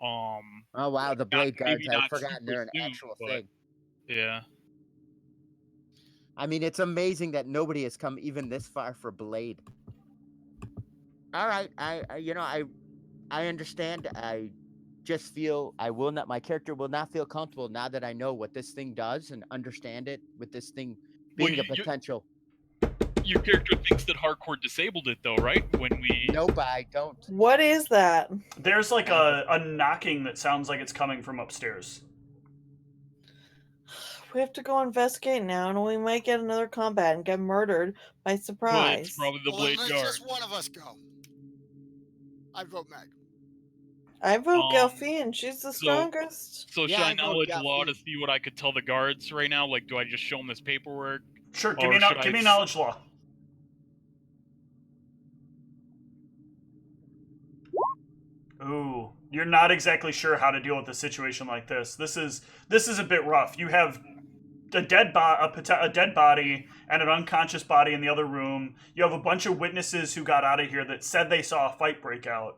Oh wow, the blade guards! Maybe I'd not forgotten super they're an soon, actual but thing. yeah. I mean, it's amazing that nobody has come even this far for blade. All right, I understand. I just feel I will not. My character will not feel comfortable now that I know what this thing does and understand it. With this thing Well, being a potential. your character thinks that hardcore disabled it, though, right? When we Nope, I don't. What is that? There's like Nothing. a knocking that sounds like it's coming from upstairs. We have to go investigate now, and we might get another combat and get murdered by But it's surprise. probably the Well, then blade let's guard. just one of us go. I vote Meg. I vote Um, Gelfie, she's the so- strongest. So Yeah, should I I vote knowledge law to Guffey. see what I could tell the guards right now? Like, do I just show them this paperwork? Sure, Or should give I me knowledge law. Ooh, you're not exactly sure how to deal with a situation like this. This is a bit rough. You have a dead body and an unconscious body in the other room. You have a bunch of witnesses who got out of here that said they saw a fight break out.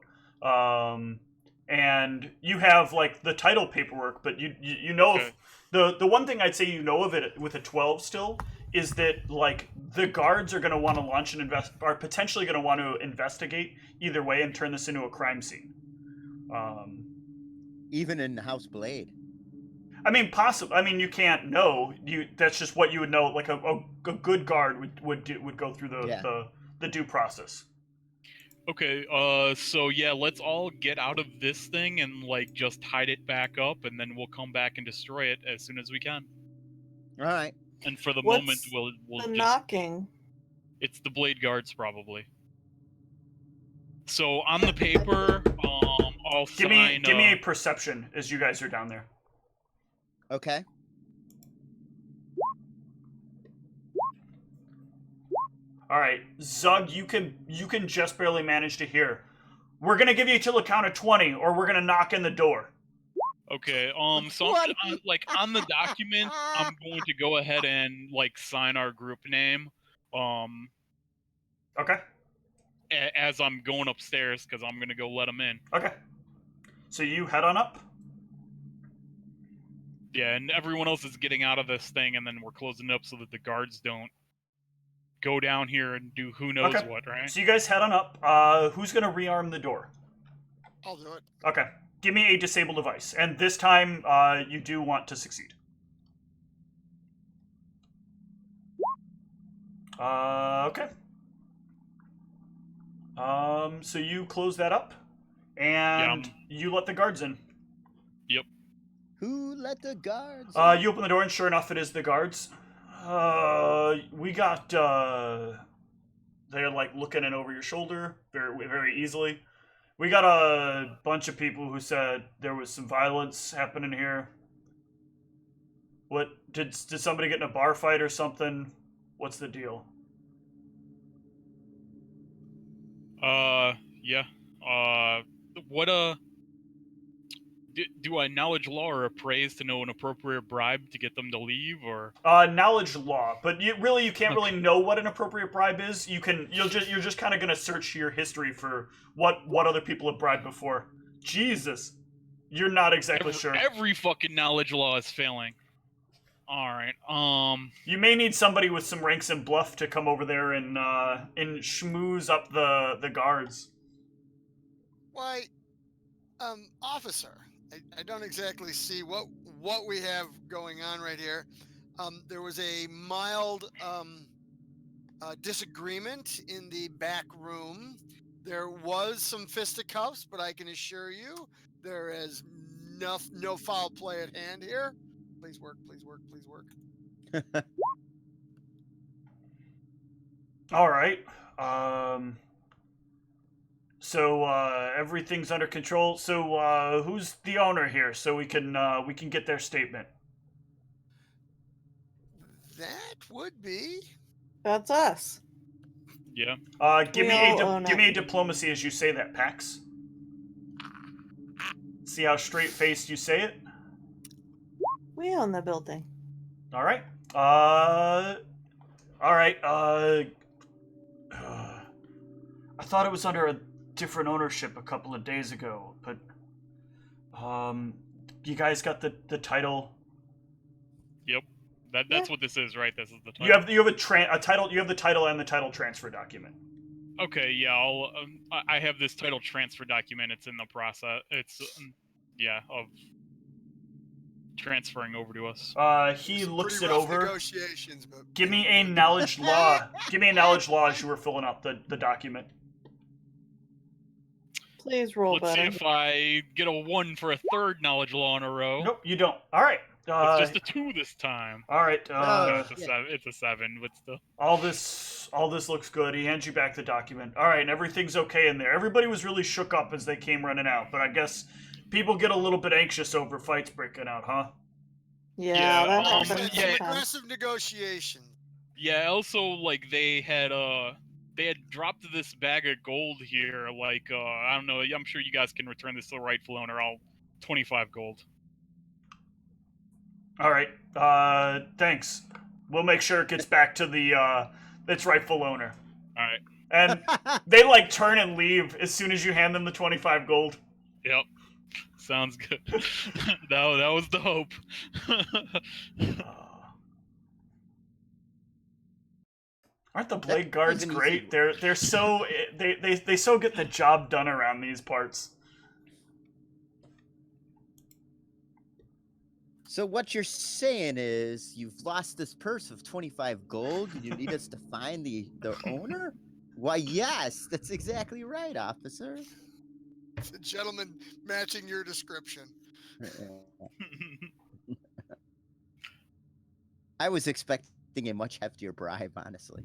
And you have like the title paperwork, but you know Okay. if the one thing I'd say you know of it with a 12 still is that like the guards are going to want to launch an are potentially going to want to investigate either way and turn this into a crime scene. Even in House Blade. I mean, possible. I mean, you can't know. That's just what you would know. Like a good guard would go through the due process. Okay, so yeah, let's all get out of this thing and, like, just hide it back up, and then we'll come back and destroy it as soon as we can. All right. And for the What's moment, we'll the just... knocking? It's the blade guards, probably. So, on the paper, I'll Give sign... me a perception as you guys are down there. Okay. All right, Zug, you can just barely manage to hear. We're gonna give you till a count of 20, or we're gonna knock in the door. Okay, so I'm gonna, on the document, I'm going to go ahead and, like, sign our group name, Okay. as I'm going upstairs, because I'm gonna go let them in. Okay. So you head on up. Yeah, and everyone else is getting out of this thing, and then we're closing it up so that the guards don't go down here and do who knows Okay. what, right? So you guys head on up. Who's gonna rearm the door? I'll do it. Okay. Give me a disable device, and this time you do want to succeed. Okay. So you close that up, and you let the guards in. Yep. Who let the guards? You open the door, and sure enough, it is the guards. We got. They're like looking in over your shoulder very, very easily. We got a bunch of people who said there was some violence happening here. What did somebody get in a bar fight or something? What's the deal? Yeah. What Do I knowledge law or appraise to know an appropriate bribe to get them to leave, or? Knowledge law, but you can't really know what an appropriate bribe is. You're just kind of gonna search your history for what other people have bribed before. Jesus, you're not exactly sure. Every fucking knowledge law is failing. All right. You may need somebody with some ranks and bluff to come over there and schmooze up the guards. Why, officer, I don't exactly see what we have going on right here. There was a mild disagreement in the back room. There was some fisticuffs, but I can assure you there is no foul play at hand here. Please work, please work, please work. All right. So everything's under control. So who's the owner here? So we can get their statement. That would be. That's us. Yeah. Give We me all own give me a it. diplomacy as you say that, Pax. See how straight faced you say it. We own the building. All right. All right. I thought it was under a different ownership a couple of days ago, but you guys got the title. Yep. That's what this is, right? This is the title. You have a title. You have the title and the title transfer document. Okay. Yeah. I have this title transfer document. It's in the process. It's of transferring over to us. He Some looks pretty it rough over. Negotiations, but Give me a knowledge law. Give me a knowledge law as you were filling out the document. Please roll Let's see better. if I get a 1 for a third knowledge law in a row. Nope, you don't. All right. It's just a 2 this time. All right. No, it's a 7, but still. All this looks good. He hands you back the document. All right, and everything's okay in there. Everybody was really shook up as they came running out, but I guess people get a little bit anxious over fights breaking out, huh? Yeah, that Yeah, happens yeah. sometimes. aggressive negotiation. Yeah, also, like, they had dropped this bag of gold here, like, I don't know, I'm sure you guys can return this to the rightful owner. 25 gold. All right. Thanks. We'll make sure it gets back to its rightful owner. All right. And they turn and leave as soon as you hand them the 25 gold. Yep. Sounds good. that was the hope. Aren't the blade That guards was an great? easy They're so they so get the job done around these parts. So what you're saying is you've lost this purse of 25 gold and you need us to find the owner? Why, yes, that's exactly right, officer. It's a gentleman matching your description. I was expecting a much heftier bribe, honestly.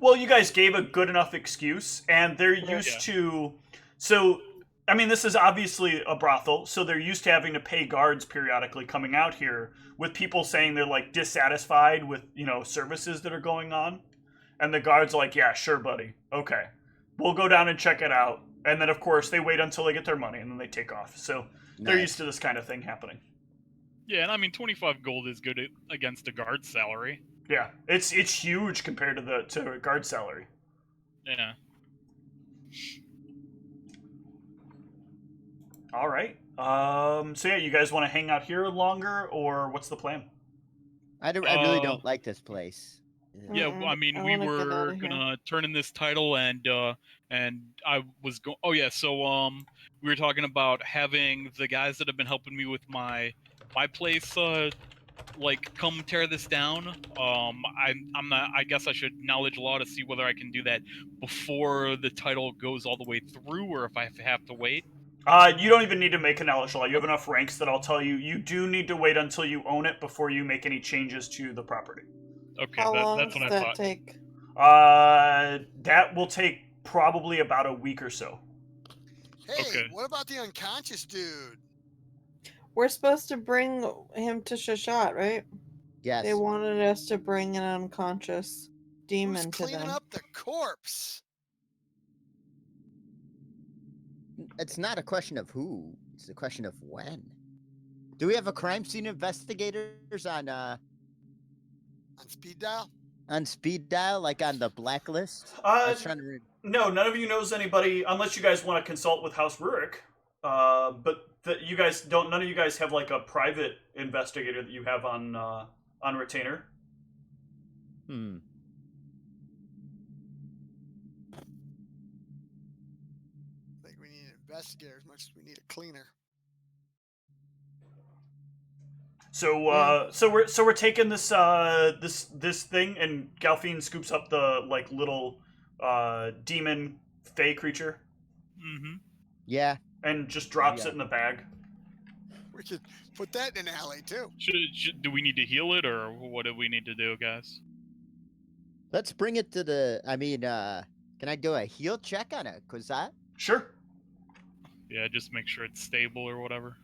Well, you guys gave a good enough excuse, and they're used Yeah. to. So, I mean, this is obviously a brothel, so they're used to having to pay guards periodically coming out here with people saying they're dissatisfied with services that are going on, and the guards are like, yeah, sure, buddy, okay, we'll go down and check it out, and then of course they wait until they get their money and then they take off. So they're Nice. used to this kind of thing happening. Yeah, and I mean 25 gold is good against a guard salary. Yeah, it's huge compared to a guard salary. Yeah. All right. So yeah, you guys want to hang out here longer, or what's the plan? I really don't like this place. Yeah, well, I mean, I we wanna get were outta here. gonna turn in this title, and I was going. Oh yeah, so we were talking about having the guys that have been helping me with my place, come tear this down. I'm not. I guess I should knowledge law to see whether I can do that before the title goes all the way through, or if I have to wait. You don't even need to make a knowledge law. You have enough ranks that I'll tell you. You do need to wait until you own it before you make any changes to the property. Okay, How long that's does what I that thought. take? That will take probably about a week or so. Hey, Okay. what about the unconscious dude? We're supposed to bring him to Shashat, right? Yes. They wanted us to bring an unconscious Who's demon to cleaning them. up the corpse? It's not a question of who. It's a question of when. Do we have a crime scene investigators On speed dial? on speed dial, like on the blacklist? I was trying to read. No, none of you knows anybody unless you guys want to consult with House Rurik. But you guys don't. None of you guys have like a private investigator that you have on retainer. Hmm. I think we need an investigator as much as we need a cleaner. So we're taking this this thing, and Galfine scoops up the like little demon fey creature Mm-hmm. Yeah. and just drops Yeah. it in the bag. We could put that in an alley too. Do we need to heal it, or what do we need to do, guys? Let's bring it to the. I mean, can I do a heal check on it? Cause that. Sure. Yeah, just make sure it's stable or whatever.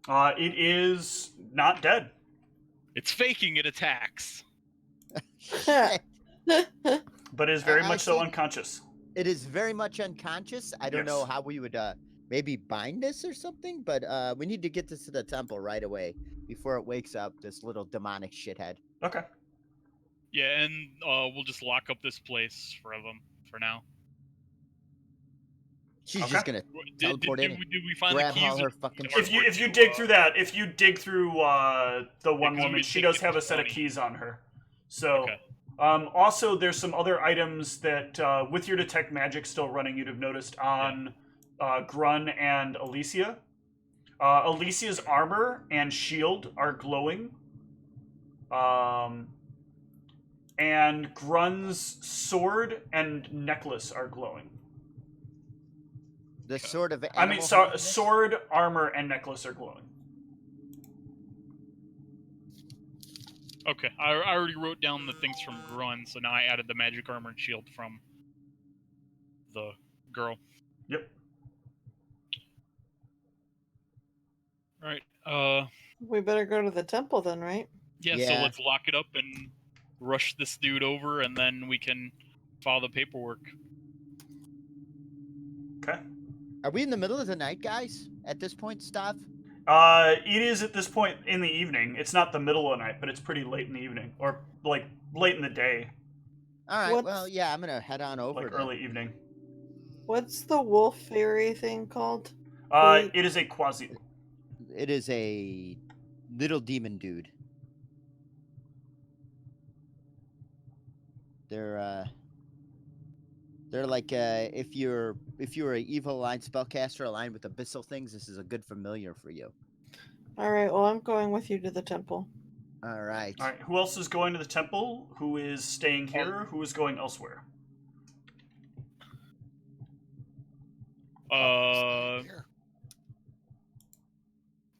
It is not dead. It's faking it attacks. But is very I much so see. unconscious. It is very much unconscious. I don't know Yes. how we would maybe bind this or something, but we need to get this to the temple right away before it wakes up this little demonic shithead. Okay. Yeah, and we'll just lock up this place for them for now. She's Okay. just gonna Did teleport in. we find grab the keys? all her or- fucking or- If you or if you to, dig through that, if you dig through the one Because woman, we she take does the have a set of 20. keys on her. So Okay. also there's some other items that with your detect magic still running, you'd have noticed on Grun and Alicia. Alicia's armor and shield are glowing. And Grun's sword and necklace are glowing. the sort of. I mean, animal handedness? sword, armor, and necklace are glowing. Okay, I already wrote down the things from Grun, so now I added the magic armor and shield from the girl. Yep. Right. We better go to the temple then, right? Yeah. So Yeah. let's lock it up and rush this dude over, and then we can file the paperwork. Okay. Are we in the middle of the night, guys? At this point, Stav? It is at this point in the evening. It's not the middle of the night, but it's pretty late in the evening, or like late in the day, All right. What's- Well, yeah, I'm gonna head on over like to. early evening. What's the wolf fairy thing called? Wait. It is a quasi. It is a little demon dude. They're like if you're an evil line spellcaster aligned with abyssal things, this is a good familiar for you. All right. Well, I'm going with you to the temple. All right. All right. Who else is going to the temple? Who is staying here? Who is going elsewhere? Here.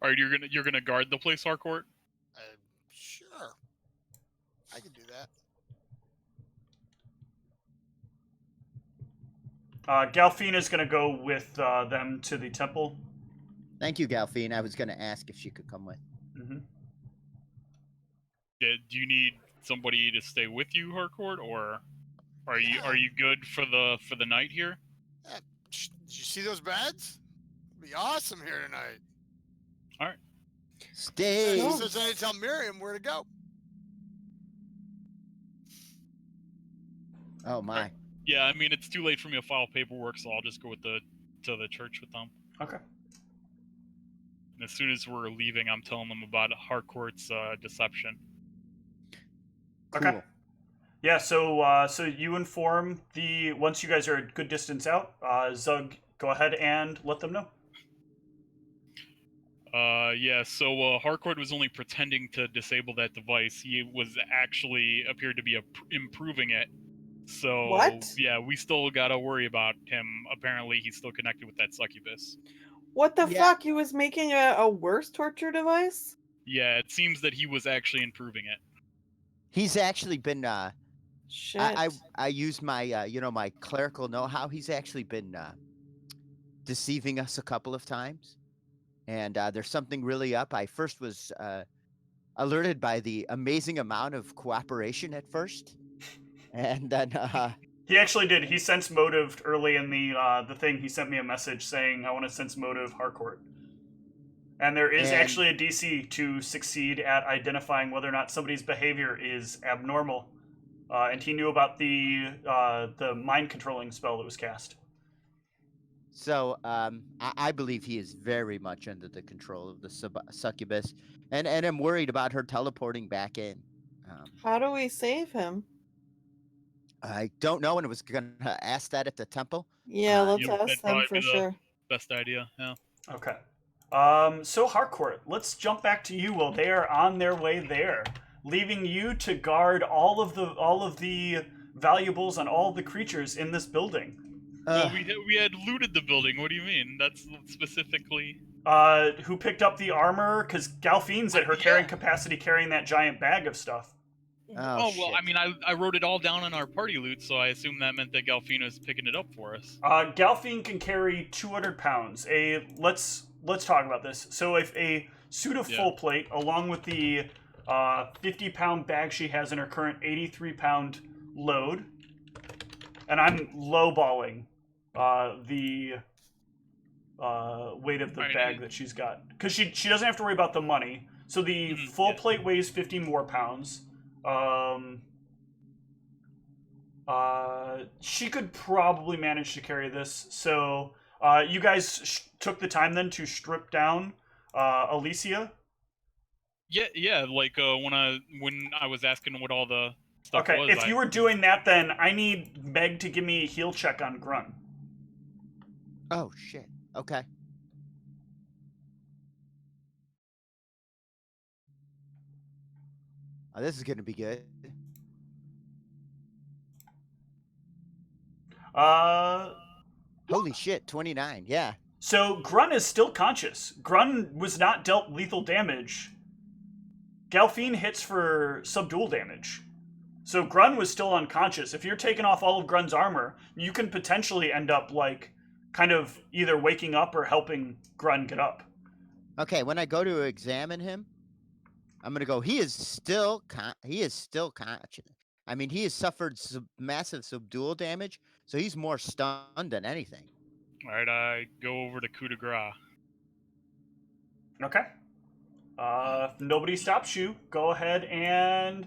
Are you're gonna guard the place, Harcourt? Sure. I can do that. Galfine is going to go with them to the temple. Thank you, Galfine. I was gonna ask if she could come with. Mm-hmm. Do you need somebody to stay with you, Harcourt, or are Yeah. you good for the night here? Did you see those beds? It'd be awesome here tonight. Stay. Oh. So I need to tell Miriam where to go. Oh my. Yeah, I mean it's too late for me to file paperwork, so I'll just go to the church with them. Okay. And as soon as we're leaving, I'm telling them about Harcourt's deception. Cool. Okay. Yeah. So you inform once you guys are a good distance out. Zug, go ahead and let them know. Yeah, so Harcourt was only pretending to disable that device. He was actually appeared to be improving it. So, What? yeah, we still gotta worry about him. Apparently, he's still connected with that succubus. What the Yeah. fuck? He was making a worse torture device? Yeah, it seems that he was actually improving it. He's actually been. Shit. I use my my clerical know-how. He's actually been deceiving us a couple of times, and there's something really up. I first was alerted by the amazing amount of cooperation at first, and then He actually did. He sense motived early in the thing. He sent me a message saying, "I want to sense motive Harcourt." And there is And- actually a DC to succeed at identifying whether or not somebody's behavior is abnormal. And he knew about the mind controlling spell that was cast. so I believe he is very much under the control of the succubus, and I'm worried about her teleporting back in. How do we save him? I don't know, and I was gonna ask that at the temple. Yeah, let's Yeah, that'd ask them probably for be the- sure. Best idea. Yeah. Okay. So Harcourt, let's jump back to you. Well, they are on their way there, leaving you to guard all of the valuables on all the creatures in this building. Well, we had looted the building. What do you mean? That's specifically. Who picked up the armor? Because Galfine's at her carrying capacity, carrying that giant bag of stuff. Oh, well, I shit. mean, I wrote it all down in our party loot, so I assume that meant that Galfina was picking it up for us. Galfine can carry 200 pounds. Let's talk about this. So if a suit of full plate, along with the 50-pound bag she has in her current 83-pound load, and I'm lowballing the weight of the bag that she's got, because she doesn't have to worry about the money. So the full plate weighs 50 more pounds. She could probably manage to carry this. So you guys took the time then to strip down Alicia. Yeah. Like when I was asking what all the stuff Okay, was. if you were doing that, then I need Meg to give me a heal check on Grun. Oh shit. Okay. Oh, this is gonna be good. Holy shit, 29. Yeah. So Grun is still conscious. Grun was not dealt lethal damage. Galfine hits for subdual damage. So Grun was still unconscious. If you're taking off all of Grun's armor, you can potentially end up like kind of either waking up or helping Grun get up. Okay, when I go to examine him, I'm gonna go. He is still conscious. I mean, he has suffered massive subdual damage, so he's more stunned than anything. All right, I go over to coup de grace. Okay. If nobody stops you, go ahead and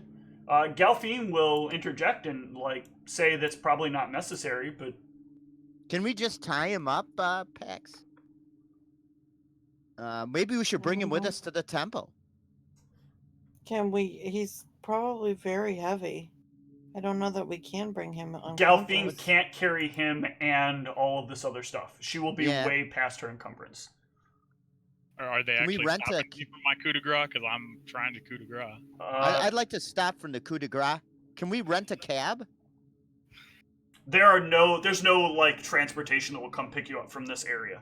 Galfine will interject and like say that's probably not necessary, but Can we just tie him up, Pax? Maybe we should bring him with us to the temple. Can we? He's probably very heavy. I don't know that we can bring him Galfine unconscious. can't carry him and all of this other stuff. She will be Yeah. way past her encumbrance. Or are they Can we actually rent stopping me from my coup de grace? Because I'm trying to coup de grace. I'd like to stop from the coup de grace. Can we rent a cab? There's no like transportation that will come pick you up from this area.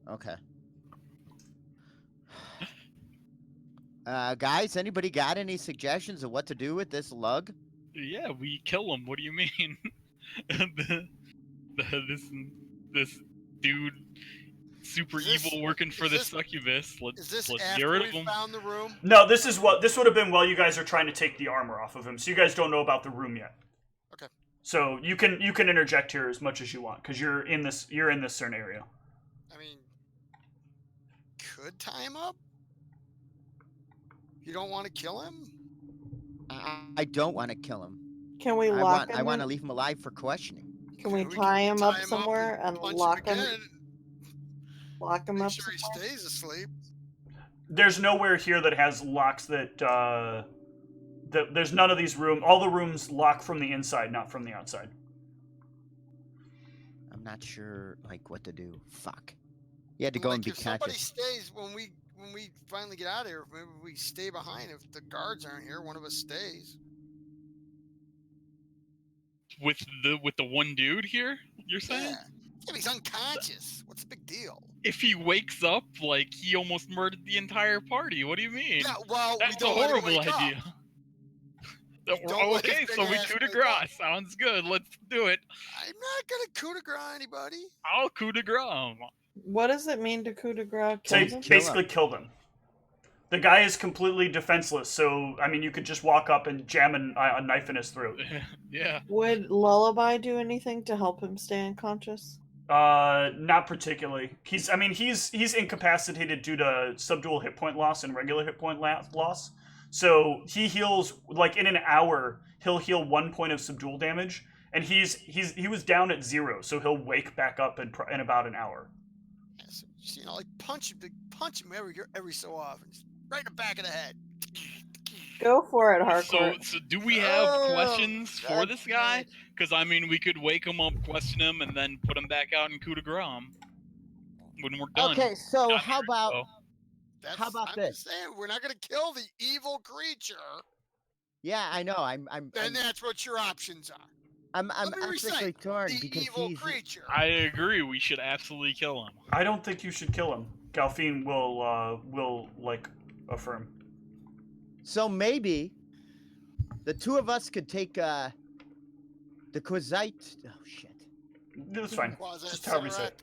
Okay. Guys, anybody got any suggestions of what to do with this lug? Yeah, we kill him. What do you mean? This dude, super Is this- evil, working for is the this- succubus. Is Let's this get after rid of we him. found the room? No, this would have been while you guys are trying to take the armor off of him. So you guys don't know about the room yet. Okay. So you can interject here as much as you want because you're in this scenario. I mean, could tie him up? You don't want to kill him? I don't want to kill him. Can we I lock want him? to leave him alive for questioning. Can we We tie him up tie somewhere and punch lock him? again, Lock him Make up. sure he somewhere? stays asleep. There's nowhere here that has locks that there's none of these rooms. All the rooms lock from the inside, not from the outside. I'm not sure like what to do. Fuck. You had to go Like, and be if somebody conscious. stays when we finally get out of here, maybe we stay behind. If the guards aren't here, one of us stays. With the one dude here, you're saying? Yeah, he's unconscious. What's the big deal? If he wakes up, like he almost murdered the entire party. What do you mean? Yeah, well, That's we a don't let him horrible wake up. idea. don't let his Okay, so big we ass coup de wake grace. Sounds good. Let's do it. I'm not gonna coup de grace anybody. I'll coup de grace. What does it mean to coup de grace? So Kill you them? basically kill them. The guy is completely defenseless, so I mean, you could just walk up and jam a knife in his throat. Yeah. Would Lullaby do anything to help him stay unconscious? Not particularly. He's incapacitated due to subdual hit point loss and regular hit point loss. So he heals like in an hour. He'll heal 1 point of subdual damage, and he was down at 0, so he'll wake back up in about an hour. Yeah, so just, like punch him every so often, just right in the back of the head. Go for it, So, Harcourt. so do we have Oh, questions for this guy? God. Because I mean, we could wake him up, question him, and then put him back out in coup de grace when we're done. Okay, so Done how here, about so. How about I'm this? just saying, we're not going to kill the evil creature. Yeah, I know. Then that's what your options are. I'm Let me ethically recite, torn the because evil he's. creature. I agree. We should absolutely kill him. I don't think you should kill him. Galfine will like affirm. So maybe the two of us could take the Quasite. Oh shit. That's fine. Quasi Just however you say it.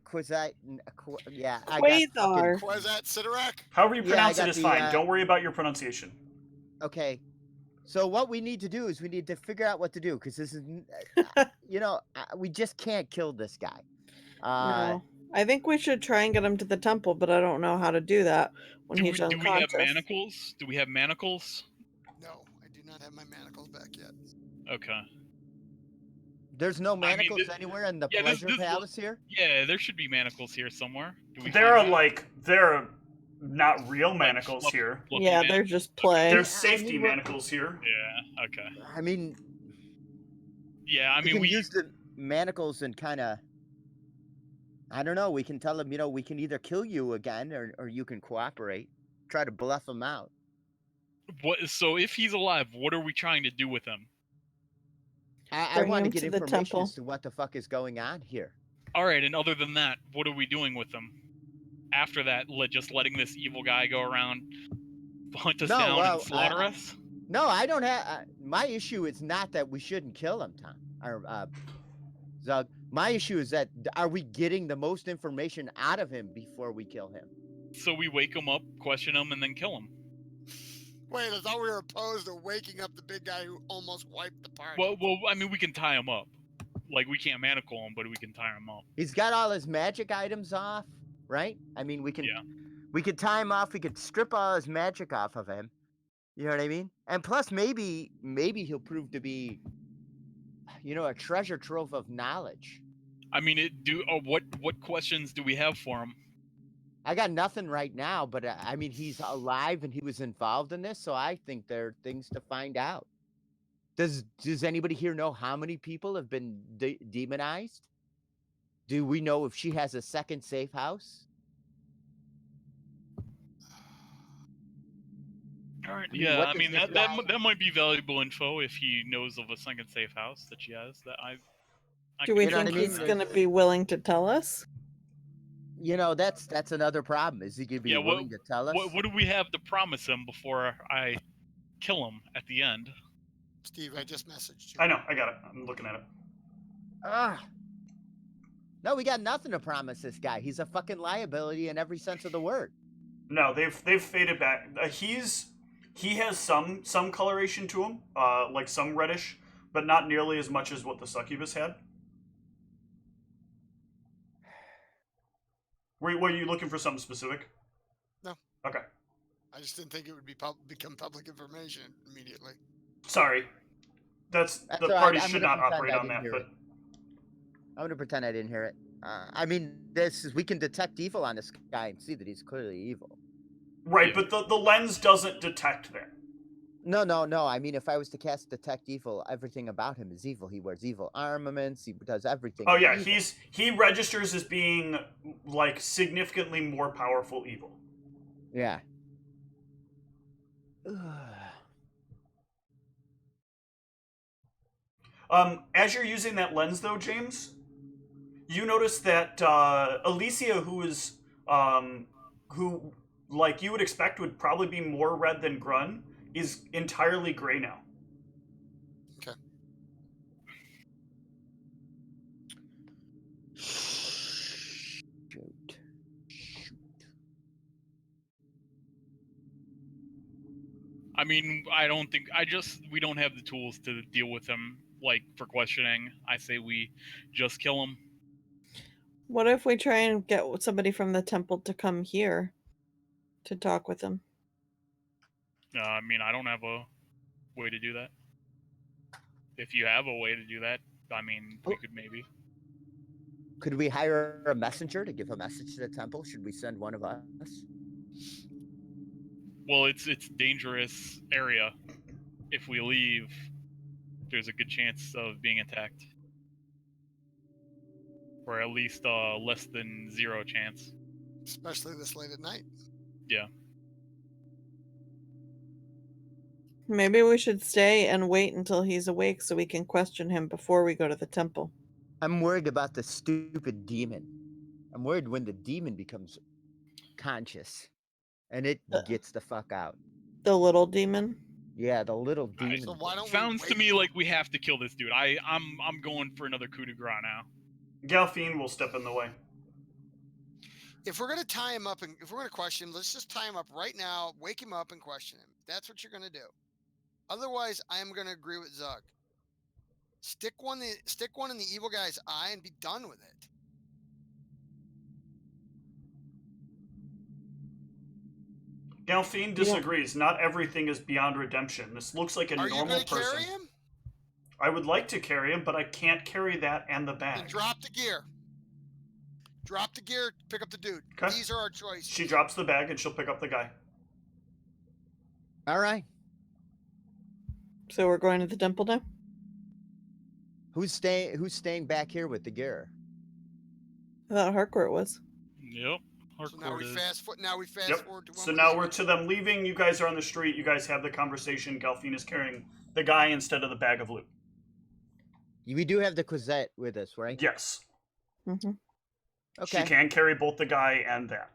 Quasite. Yeah, I got Quasar. Quasat Sidorak? However you Yeah, pronounce I it got is the, fine. Don't worry about your pronunciation. Okay. So what we need to do is we need to figure out what to do because this is, we just can't kill this guy. No. I think we should try and get him to the temple, but I don't know how to do that when he's Do we have unconscious. manacles? Do we have manacles? No, I do not have my manacles back yet. Okay. There's no manacles anywhere in the pleasure this palace here. Yeah, there should be manacles here somewhere. Do we There find are that? there are not real manacles fluffy- here. fluffy Yeah, man- they're just play. There's I safety mean, we're- manacles here. Yeah. Okay. I mean, Yeah. I mean, we can use the manacles and kind of. I don't know. We can tell him, we can either kill you again or you can cooperate. Try to bluff him out. What? So if he's alive, what are we trying to do with him? I Bring want to him get to the information temple. as to what the fuck is going on here. All right. And other than that, what are we doing with him? After that, just letting this evil guy go around, hunt us No, down well, and slaughter us? No, I don't have. My issue is not that we shouldn't kill him, Tom or Zug. My issue is that are we getting the most information out of him before we kill him? So we wake him up, question him, and then kill him. Wait, I thought we were opposed to waking up the big guy who almost wiped the party. Well, I mean, we can tie him up. Like, we can't manacle him, but we can tie him up. He's got all his magic items off, right? I mean, we can tie him off. We could strip all his magic off of him. You know what I mean? And plus, maybe he'll prove to be, a treasure trove of knowledge. I mean, what questions do we have for him? I got nothing right now, but I mean, he's alive and he was involved in this, so I think there are things to find out. Does anybody here know how many people have been demonized? Do we know if she has a second safe house? All right. I mean, Yeah, what I does mean this that might be valuable info if he knows of a second safe house that she has. That I Do we can think what I mean? he's going to be willing to tell us? That's another problem. Is he going to be willing to tell us? What do we have to promise him before I kill him at the end? Steve, I just messaged you. I know. I got it. I'm looking at it. No, we got nothing to promise this guy. He's a fucking liability in every sense of the word. No, they've faded back. He has some coloration to him, like some reddish, but not nearly as much as what the succubus had. Were you looking for something specific? No. Okay. I just didn't think it would become public information immediately. Sorry. The all right. party I'm should gonna not pretend operate I on didn't that, hear but it. I'm gonna pretend I didn't hear it. I mean, we can detect evil on this guy and see that he's clearly evil. right, but the lens doesn't detect that. No. I mean, if I was to cast detect evil, everything about him is evil. He wears evil armaments. He does everything. Oh yeah, evil. he registers as being like significantly more powerful evil. Yeah. As you're using that lens, though, James, you notice that Alicia, who like you would expect would probably be more red than Grun, is entirely gray now. Okay. Shoot. I mean, I don't think we don't have the tools to deal with him like for questioning. I say we just kill him. What if we try and get somebody from the temple to come here to talk with him? I mean, I don't have a way to do that. If you have a way to do that, I mean, we could maybe. Could we hire a messenger to give a message to the temple? Should we send one of us? Well, it's dangerous area. If we leave, there's a good chance of being attacked, or at least less than 0 chance. Especially this late at night. Yeah. Maybe we should stay and wait until he's awake so we can question him before we go to the temple. I'm worried about the stupid demon. I'm worried when the demon becomes conscious and it gets the fuck out. The little demon? Yeah, the little demon. So why don't Sounds we to wait? me like we have to kill this dude. I'm going for another coup de grace now. Galfine will step in the way. If we're gonna tie him up and if we're gonna question him, let's just tie him up right now, wake him up and question him. That's what you're gonna do. Otherwise, I am gonna agree with Zug. Stick one in the evil guy's eye and be done with it. Galfine disagrees. Not everything is beyond redemption. This looks like a Are you normal gonna person. carry him? I would like to carry him, but I can't carry that and the Then bag. drop the gear. Drop the gear, pick up the dude. Okay. These are our choices. She drops the bag and she'll pick up the guy. All right. So we're going to the temple now? Who's staying back here with the gear? I thought Harcourt was. Yep. So now we fast Yep. forward to when So we now leave. we're to them leaving. You guys are on the street. You guys have the conversation. Galfine is carrying the guy instead of the bag of loot. We do have the Quizette with us, right? Yes. Mm-hmm. Okay. She can carry both the guy and that.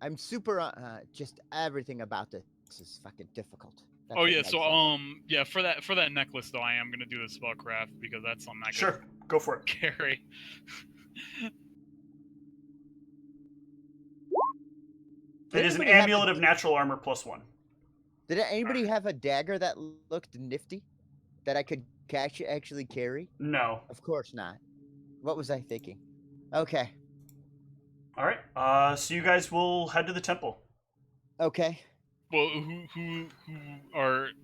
I'm super just everything about this is fucking difficult. That's Oh what yeah, makes so it. yeah, for that necklace though, I am gonna do the spellcraft because that's something I can Sure. Go for it. carry. It is an Anybody have amulet a- of natural armor +1. Did anybody have a dagger that looked nifty that I could actually carry? No. Of course not. What was I thinking? Okay. All right. So you guys will head to the temple. Okay. Well, who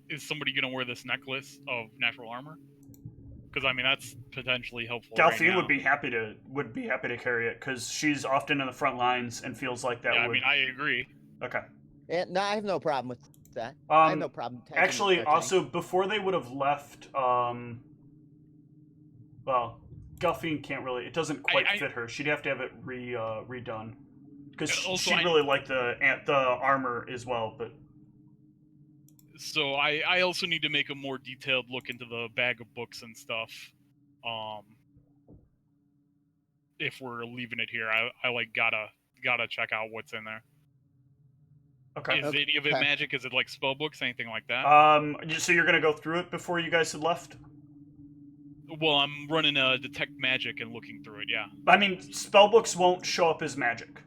is somebody gonna wear this necklace of natural armor? Because I mean that's potentially helpful. Galfine right now. would be happy to carry it because she's often in the front lines and feels like that Yeah, would. I mean I agree. Okay. Yeah, no, I have no problem with that. I have no problem. taking Actually, a tank. also before they would have left, well, Galfine can't really. It doesn't quite fit her. She'd have to have it redone because Also, she really liked the armor as well. But So I also need to make a more detailed look into the bag of books and stuff. If we're leaving it here, I like gotta check out what's in there. okay. Is any of it Okay. magic? Is it like spell books, anything like that? So you're gonna go through it before you guys had left? Well, I'm running a detect magic and looking through it. Yeah, I mean, spellbooks won't show up as magic.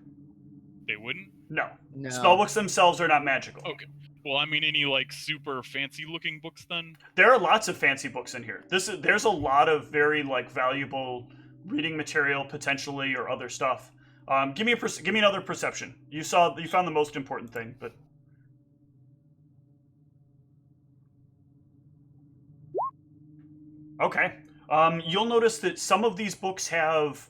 they wouldn't. No. No. Spellbooks themselves are not magical. Okay. Well, I mean, any like super fancy looking books then? There are lots of fancy books in here. There's a lot of very like valuable reading material potentially or other stuff. Give me another perception. You found the most important thing, but okay. You'll notice that some of these books have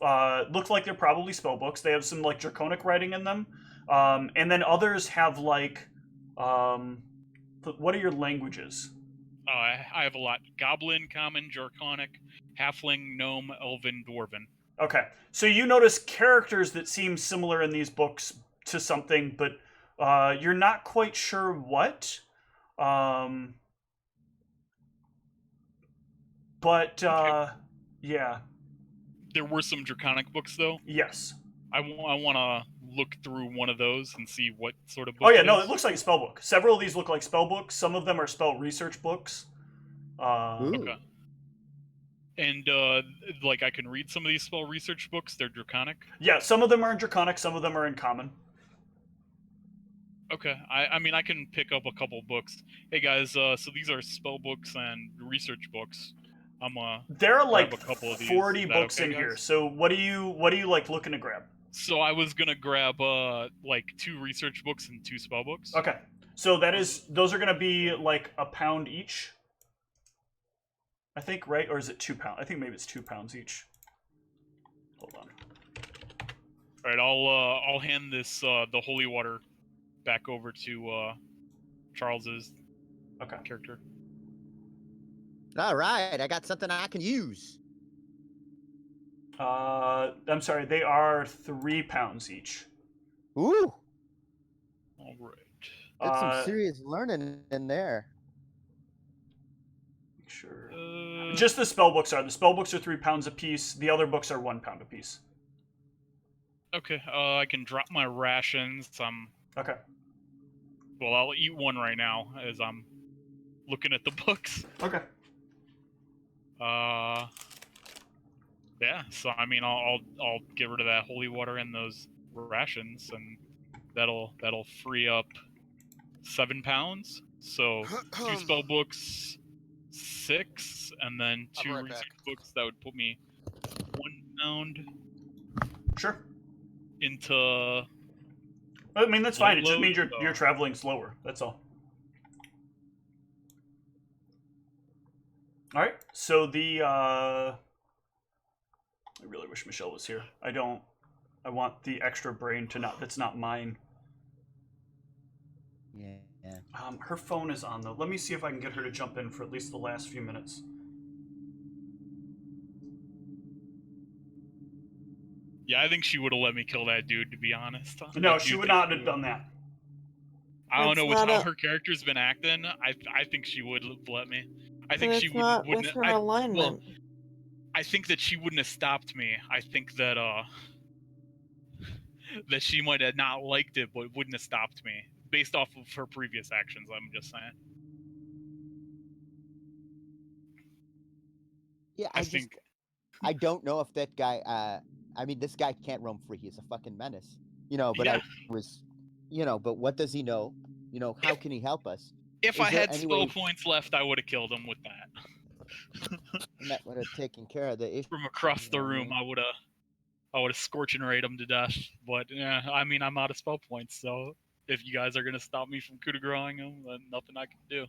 look like they're probably spell books. They have some like draconic writing in them, and then others have like what are your languages? I have a lot: Goblin, Common, Draconic, Halfling, Gnome, Elven, Dwarven. Okay, so you notice characters that seem similar in these books to something, but you're not quite sure what. But yeah, There were some Draconic books though. yes. I want to look through one of those and see what sort of book. Oh yeah, it no, is. it looks like a spell book. Several of these look like spell books. Some of them are spell research books. Ooh. Okay. And like I can read some of these spell research books. They're Draconic. Yeah, some of them are in Draconic, some of them are in Common. Okay, I mean I can pick up a couple books. Hey guys, so these are spell books and research books. I'm There are grab like a couple of these. 40 Is that books okay, in here. guys? So what are you like looking to grab? So I was gonna grab like 2 research books and 2 spell books. Okay. So those are gonna be like £1 each. I think, right? Or is it £2? I think maybe it's £2 each. Hold on. All right, I'll hand this the holy water back over to Charles's Okay. character. All right, I got something I can use. I'm sorry, they are £3 each. Ooh, All right. that's some serious learning in there. Sure. Uh, Just the spell books are. The spell books are £3 a piece. The other books are £1 a piece. Okay, I can drop my rations. Okay. Well, I'll eat one right now as I'm looking at the books. Okay. Yeah. So I mean, I'll get rid of that holy water and those rations, and that'll free up £7. So 2 spell books, 6, and then I'll be 2 right research back. books. That would put me £1 Sure. into. I mean, that's fine. It just Load, means you're traveling slower. That's all. All right. So I really wish Michelle was here. I want the extra brain to not. That's not mine. Yeah. Her phone is on though. Let me see if I can get her to jump in for at least the last few minutes. Yeah, I think she would have let me kill that dude. To be honest. No, I she do would think not she have done that. I don't That's know with not how a- her character's been acting. I think she would have let me. I But think she it's not with wouldn't. her Well, alignment. I think that she wouldn't have stopped me. I think that that she might have not liked it, but wouldn't have stopped me based off of her previous actions. I'm just saying. Yeah, I think. I don't know if that guy. I mean, this guy can't roam free. He's a fucking menace. But Yeah. I was, but what does he know? How can he help us? If Is I there had any spell way- points left, I would have killed him with that. And that would have taken care of the issue. From across the you know what I room, mean? I would have scorching rayed him to death. But yeah, I mean, I'm out of spell points, so if you guys are gonna stop me from coup de graceing him, then nothing I can do.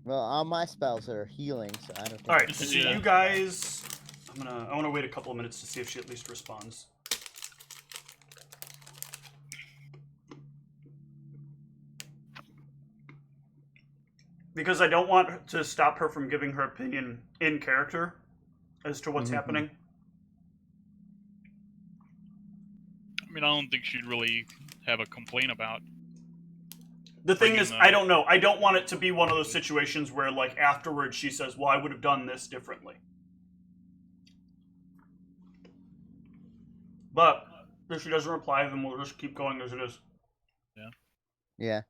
Well, all my spells are healing, so I don't think. All right. it's So Yeah. you guys, I want to wait a couple of minutes to see if she at least responds. Because I don't want to stop her from giving her opinion in character as to what's Mhm. happening. I mean, I don't think she'd really have a complaint about. The thing Bringing is, the- I don't know. I don't want it to be one of those situations where, like, afterwards she says, well, I would have done this differently. But if she doesn't reply, then we'll just keep going as it is. Yeah.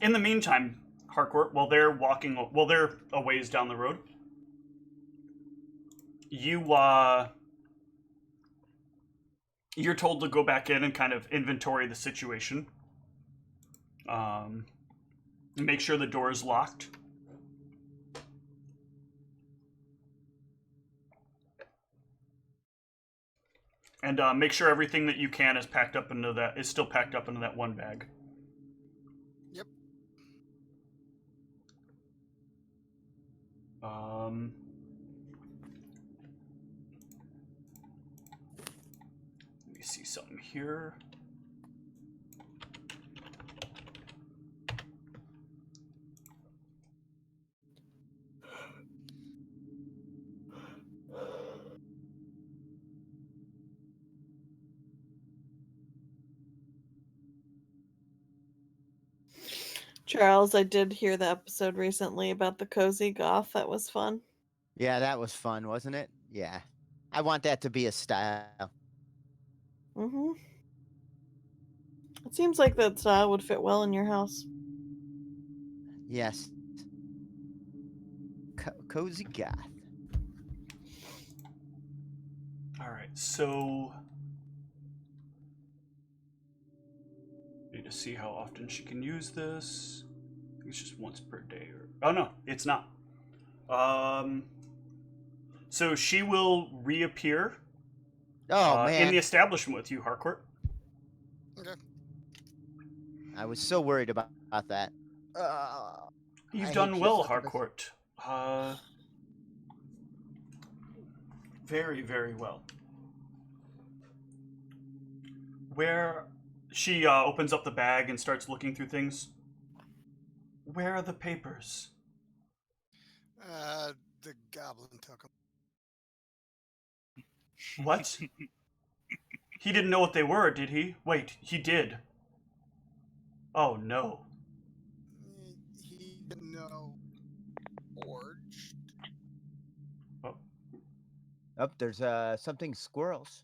In the meantime, Harcourt, while they're a ways down the road, you're told to go back in and kind of inventory the situation. Make sure the door is locked. And make sure everything that you can is still packed up into that one bag. Yep. Let me see something here. Charles, I did hear the episode recently about the cozy goth. That was fun. Yeah, that was fun, wasn't it? Yeah. I want that to be a style. Mm-hmm. It seems like that style would fit well in your house. Yes. Cozy goth. All right, so need to see how often she can use this. I think it's just once per day. Oh no, it's not. So she will reappear Oh man, in the establishment with you, Harcourt. Okay. I was so worried about that. You've I done hate well, shifts like this. Harcourt. Very, very well. Where she opens up the bag and starts looking through things. Where are the papers? The goblin took them. What? He didn't know what they were, did he? Wait, he did. Oh no. He didn't know. Forged. Oh, there's something squirrels.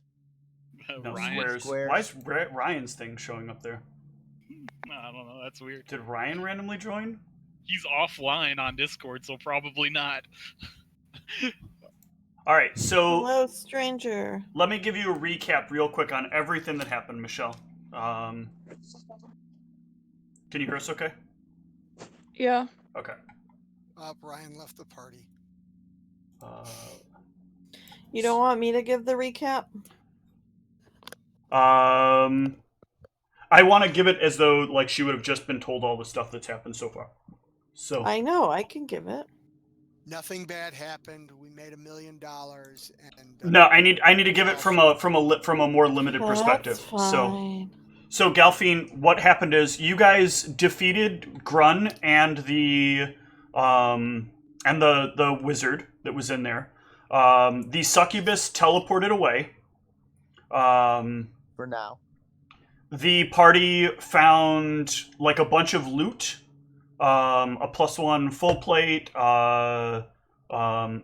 No, Ryan? squares. Why is Ryan's thing showing up there? I don't know. That's weird. Did Ryan randomly join? He's offline on Discord, so probably not. All right, so Hello, stranger. let me give you a recap real quick on everything that happened, Michelle. Can you hear us okay? Yeah. Okay. Brian left the party. You don't want me to give the recap? I want to give it as though like she would have just been told all the stuff that's happened so far. So I know, I can give it. Nothing bad happened. We made $1 million, and no, I need to give it from a more limited perspective. That's fine. So Galfine, what happened is you guys defeated Grun and the wizard that was in there. The succubus teleported away. For now. The party found like a bunch of loot, a +1 full plate, an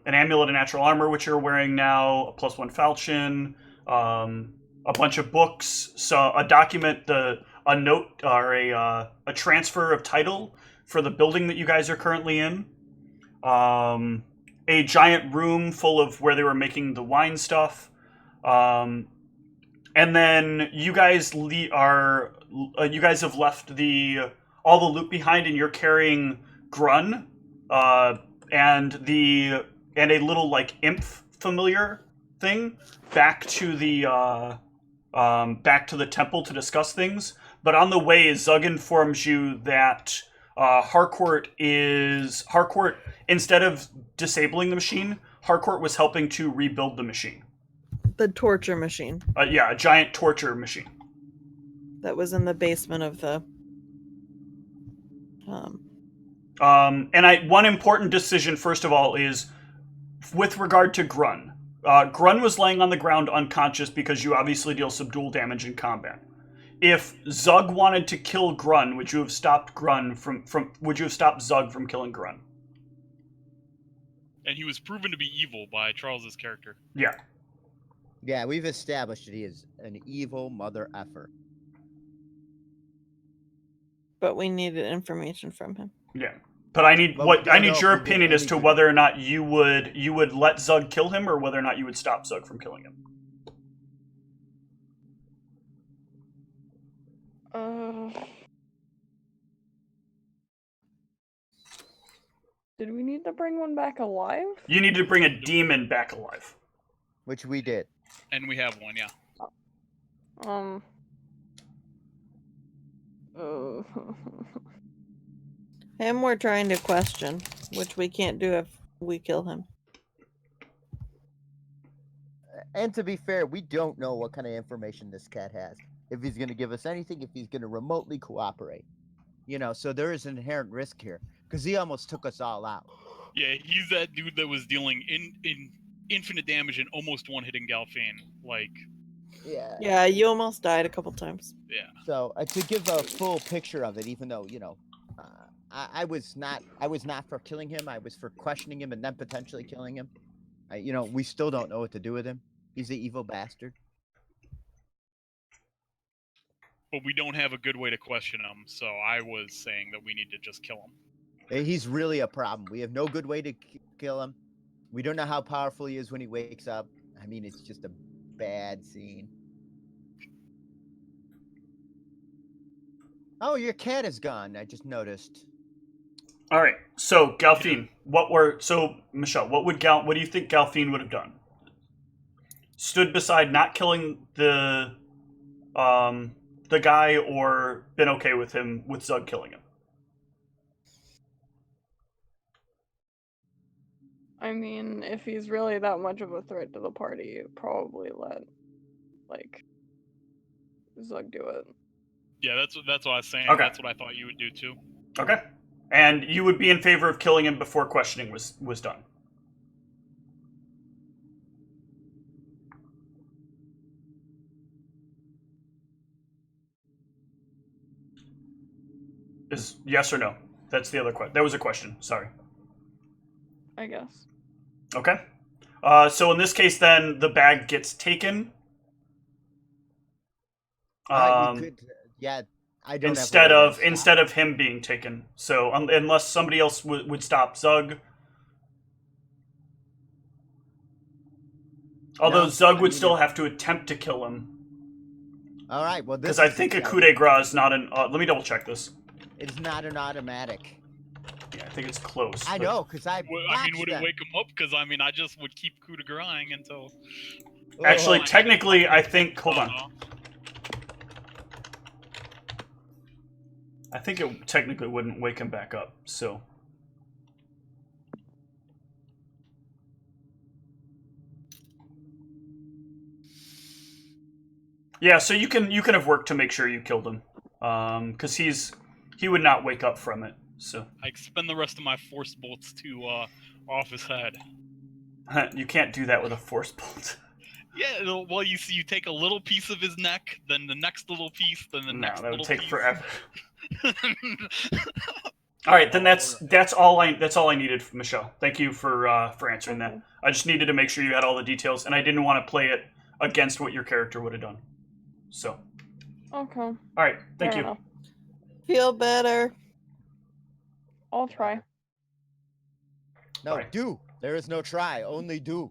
amulet of natural armor, which you're wearing now, a +1 falchion, a bunch of books, so a document, a note or a transfer of title for the building that you guys are currently in, a giant room full of where they were making the wine stuff. And then you guys you guys have left all the loot behind, and you're carrying Grun and a little like imp familiar thing back to the temple to discuss things. But on the way, Zug informs you that Harcourt, instead of disabling the machine, Harcourt was helping to rebuild the machine. The torture machine Yeah, a giant torture machine. that was in the basement of the And one important decision, first of all, is with regard to Grun. Grun was laying on the ground unconscious because you obviously deal subdual damage in combat. If Zug wanted to kill Grun, would you have stopped Zug from killing Grun? And he was proven to be evil by Charles's character. Yeah. Yeah, we've established that he is an evil mother effer. but we needed information from him. Yeah. But I need Well, we don't know your if he did opinion as to anything. whether or not you would let Zug kill him, or whether or not you would stop Zug from killing him. Did we need to bring one back alive? You need to bring a demon back alive. Which we did. And we have one, yeah. Him we're trying to question, which we can't do if we kill him. And to be fair, we don't know what kind of information this cat has. If he's going to give us anything, if he's going to remotely cooperate. You know, so there is an inherent risk here. Because he almost took us all out. Yeah, he's that dude that was dealing in infinite damage and almost one-hitting Galfane. Like, Yeah. Yeah, you almost died a couple times. yeah. So to give a full picture of it, even though, you know, I was not for killing him. I was for questioning him and then potentially killing him. You know, we still don't know what to do with him. He's an evil bastard. but we don't have a good way to question him. So I was saying that we need to just kill him. Hey, he's really a problem. We have no good way to kill him. We don't know how powerful he is when he wakes up. I mean, it's just a bad scene. Oh, your cat is gone. I just noticed. All right. So Galfine, Michelle, what do you think Galfine would have done? Stood beside not killing the guy, or been okay with Zug killing him? I mean, if he's really that much of a threat to the party, probably let, like, Zug do it. Yeah, that's what I was saying. Okay. That's what I thought you would do too. Okay. And you would be in favor of killing him before questioning was done? Is yes or no? That's the other question. That was a question. Sorry. I guess. Okay. So in this case, then the bag gets taken. You could, yeah. I don't Instead of him being taken. So unless somebody else would stop Zug. Although No, Zug would I mean, still have to attempt to kill him. All right. Well, Because I think a coup de grace is not an. Let me double check this. It's not an automatic. Yeah, I think it's close. I but- know, because I. Would it wake him up? Because I mean, I just would keep coup de grace until. Actually, Oh. technically, I think. Hold on. I think it technically wouldn't wake him back up. So. Yeah, so you can have worked to make sure you killed him, because he would not wake up from it. So I spend the rest of my force bolts to off his head. you can't do that with a force bolt. Yeah, well, you see, you take a little piece of his neck, then the next little piece, then the No, next that would little take piece. forever. All right, then that's all I needed, Michelle. Thank you for answering that. I just needed to make sure you had all the details, and I didn't want to play it against what your character would have done. So. Okay. All right, thank Fair you. enough. Feel better. I'll try. No, Bye. do. There is no try. Only do.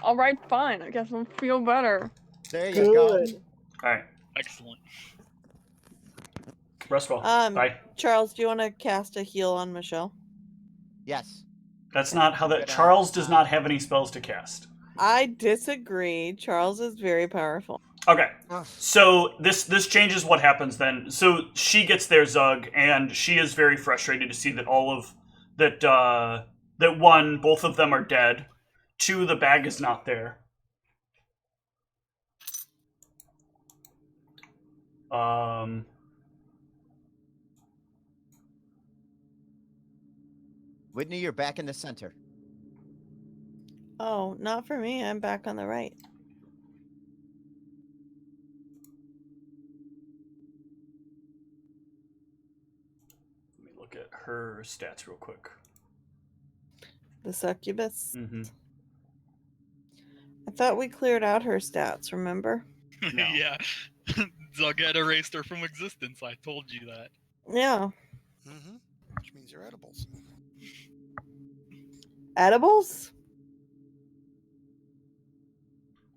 All right, fine. I guess I'll feel better. There you go. Good. All right, Excellent. rest well. Bye. Charles, do you want to cast a heal on Michelle? Yes. That's not how that. Good, Charles does not have any spells to cast. I disagree. Charles is very powerful. Okay. Ugh. So this changes what happens then. So she gets there, Zug, and she is very frustrated to see that that one, both of them are dead. Two, the bag is not there. Whitney, you're back in the center. Oh, not for me. I'm back on the right. Let me look at her stats real quick. The succubus. Mm-hmm. I thought we cleared out her stats, remember? No. Yeah. Zug had erased her from existence. I told you that. Yeah. Mm-hmm. Which means they're edibles. Edibles?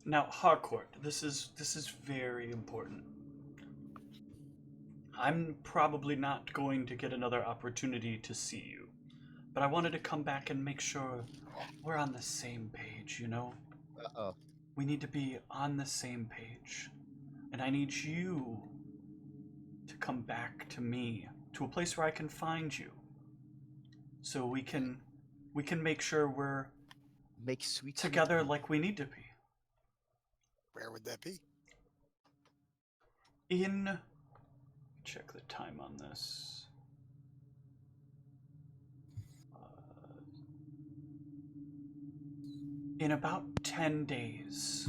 Now, Harcourt, this is very important. I'm probably not going to get another opportunity to see you, but I wanted to come back and make sure we're on the same page, you know? Uh-oh. We need to be on the same page. And I need you to come back to me, to a place where I can find you. So we can make sure we're Make sweet together sweet like we need to be. Where would that be? Check the time on this. In about 10 days,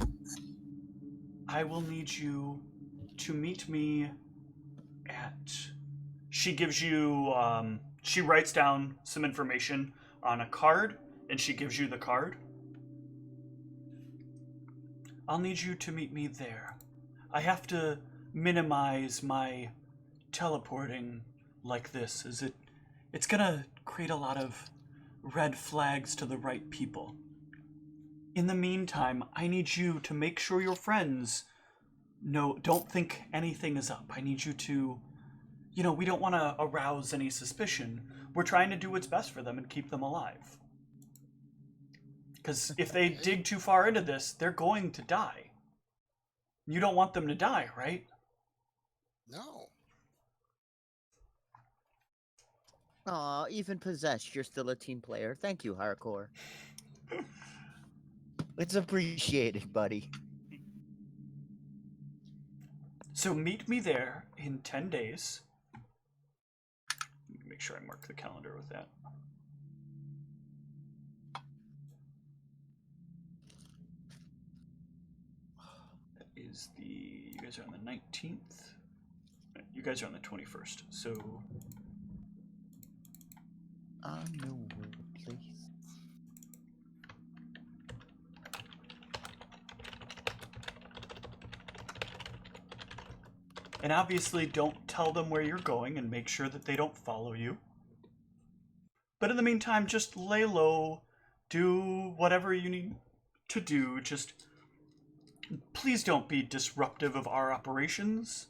I will need you to meet me at... She gives you, she writes down some information on a card, and she gives you the card. I'll need you to meet me there. I have to minimize my teleporting like this, is it's gonna create a lot of red flags to the right people. In the meantime, I need you to make sure your friends don't think anything is up. I need you to, we don't want to arouse any suspicion. We're trying to do what's best for them and keep them alive. Because if they dig too far into this, they're going to die. You don't want them to die, right? No. Aw, even possessed, you're still a team player. Thank you, Hardcore. It's appreciated, buddy. So meet me there in 10 days. Make sure I mark the calendar with that. That is you guys are on the 19th. You guys are on the 21st. So No word, please. And obviously don't tell them where you're going and make sure that they don't follow you. But in the meantime, just lay low, do whatever you need to do. Just please don't be disruptive of our operations.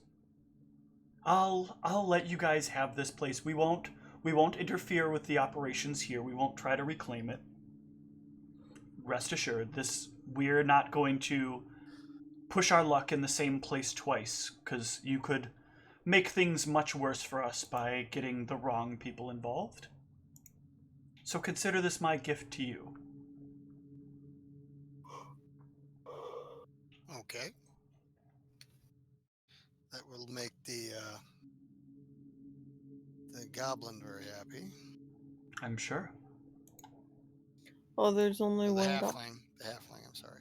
I'll let you guys have this place. We won't interfere with the operations here. We won't try to reclaim it. Rest assured, we're not going to push our luck in the same place twice, because you could make things much worse for us by getting the wrong people involved. So consider this my gift to you. Okay. That will make the goblin very happy. I'm sure. Oh, there's only The one. halfling. The halfling. I'm sorry.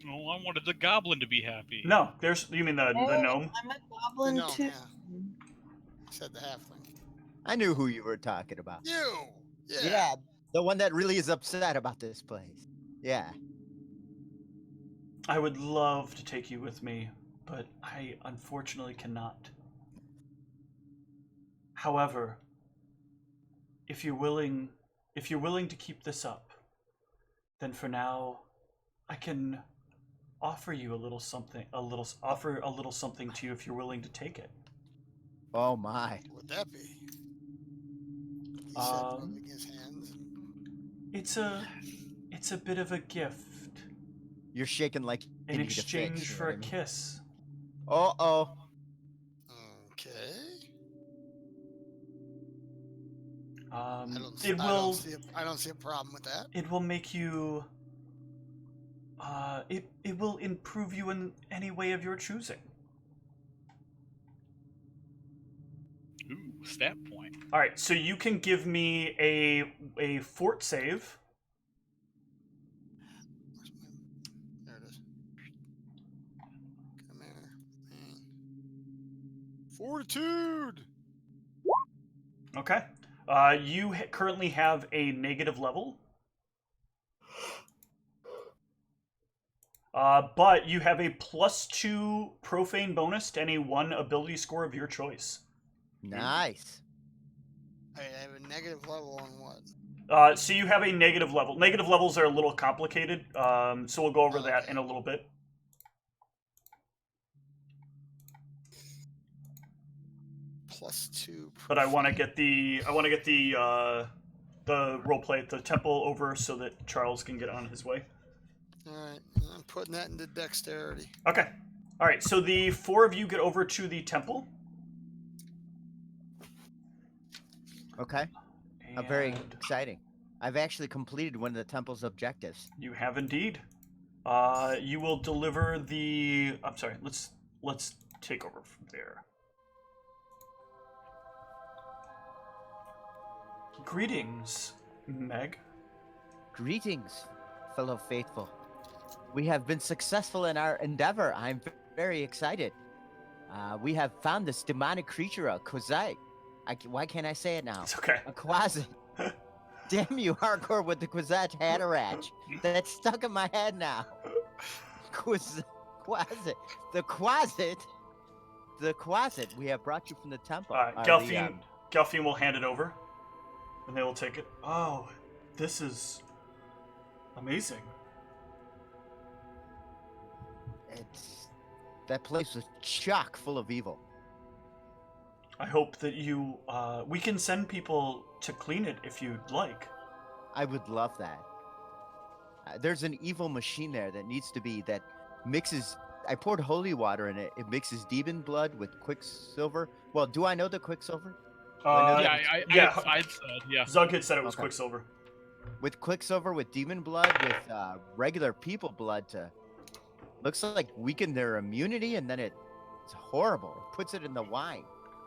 Oh, I wanted the goblin to be happy. No, you mean the gnome? I'm a goblin No, too. yeah. I said the halfling. I knew who you were talking about. You. Yeah. Yeah, the one that really is upset about this place. Yeah. I would love to take you with me, but I unfortunately cannot. However, if you're willing to keep this up, then for now, I can offer you offer a little something to you if you're willing to take it. Oh my. What would that be? He said, rubbing his hands. It's a bit of a gift You're shaking like you in need a fix, exchange you know for what a I mean? kiss. Uh-oh. Okay. I don't see a problem with that. It will make you. It will improve you in any way of your choosing. Ooh, stat point. All right, so you can give me a fort save. There it is. Come here. Fortitude. Okay. You currently have a negative level. But you have a +2 profane bonus to any one ability score of your choice. Nice. I have a negative level on what? So you have a negative level. Negative levels are a little complicated, so we'll go over that in a little bit. +2. But I want to get the roleplay at the temple over so that Charles can get on his way. All right, I'm putting that into dexterity. Okay. All right. So the 4 of you get over to the temple. Okay. Very exciting. I've actually completed one of the temple's objectives. You have indeed. You will deliver the. I'm sorry. Let's take over from there. Greetings, Meg. Greetings, fellow faithful. We have been successful in our endeavor. I'm very excited. We have found this demonic creature, a Kozai. Why can't I say it now? It's okay. A Quasit. Damn you, Hardcore with the Quasat Hatterach. That's stuck in my head now. Quasit. The Quasit. The Quasit. We have brought you from the temple. Gelfine will hand it over, and they will take it. Oh, this is amazing. That place was chock full of evil. I hope that we can send people to clean it if you'd like. I would love that. There's an evil machine there that mixes. I poured holy water in it. It mixes demon blood with quicksilver. Well, do I know the quicksilver? I said, yeah. Zug had said it was Okay. Quicksilver. With quicksilver, with demon blood, with regular people blood to looks like weaken their immunity, and then it's horrible. It puts it in the wine.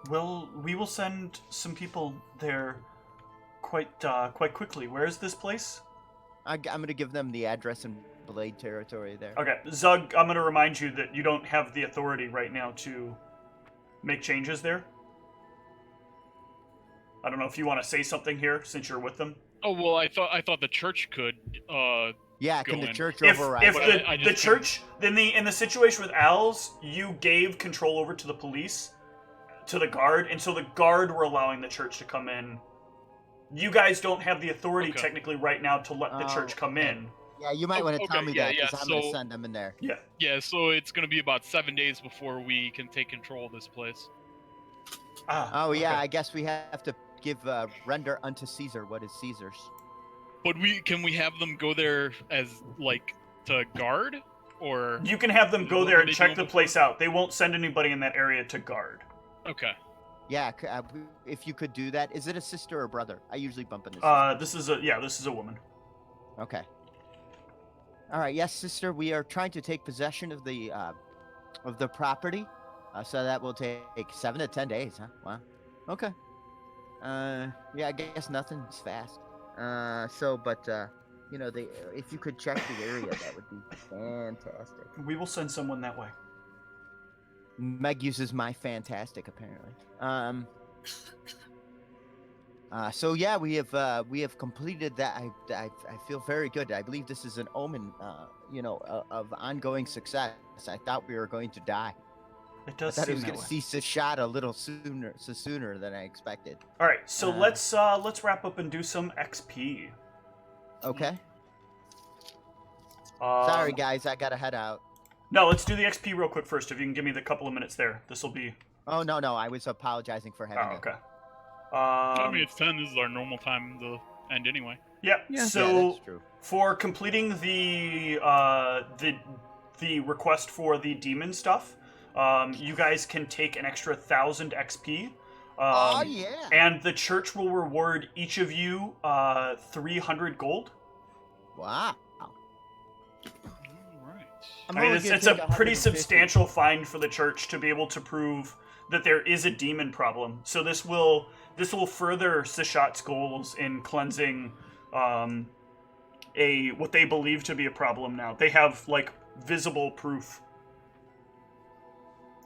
Well, we will send some people there quite quickly. Where is this place? I'm gonna give them the address in Blade territory there. Okay, Zug, I'm going to remind you that you don't have the authority right now to make changes there. I don't know if you want to say something here since you're with them. Oh well, I thought the church could. Yeah, go can the in. church If override? the church, then in the situation with Owls, you gave control over to the police, to the guard, and so the guard were allowing the church to come in. You guys don't have the authority technically right now to let the church come in. Yeah, you might want to tell me that because I'm so, gonna send them in there. Yeah. Yeah, so it's gonna be about 7 days before we can take control of this place. Oh yeah, okay. I guess we have to give render unto Caesar what is Caesar's. But can we have them go there as to guard, or You can have them go What there were and they check doing the place out. They won't send anybody in that area to guard. okay? Yeah, if you could do that. Is it a sister or brother? I usually bump into sister. This is a woman. Okay. All right, yes, sister. We are trying to take possession of the property, so that will take 7 to 10 days. Huh? Wow. Okay. Yeah, I guess nothing's fast. If you could check the area, that would be fantastic. We will send someone that way. Meg uses my fantastic apparently. So yeah, we have completed that. I feel very good. I believe this is an omen, of ongoing success. I thought we were going to die. It does I thought seem it was that going way. to cease its shot a little sooner than I expected. All right, so let's wrap up and do some XP. Okay. Um, Sorry guys, I gotta head out. No, let's do the XP real quick first. If you can give me the couple of minutes there, this will be. Oh no, I was apologizing for having. Oh, okay. I mean, it's 10. This is our normal time to end anyway. Yeah. Yeah. Yeah, So that's true. for completing the request for the demon stuff, you guys can take an extra 1,000 XP. Oh yeah. And the church will reward each of you 300 gold. Wow. All right. I mean, it's a pretty substantial find for the church to be able to prove that there is a demon problem. So this will further Sishat's goals in cleansing what they believe to be a problem now. They have visible proof.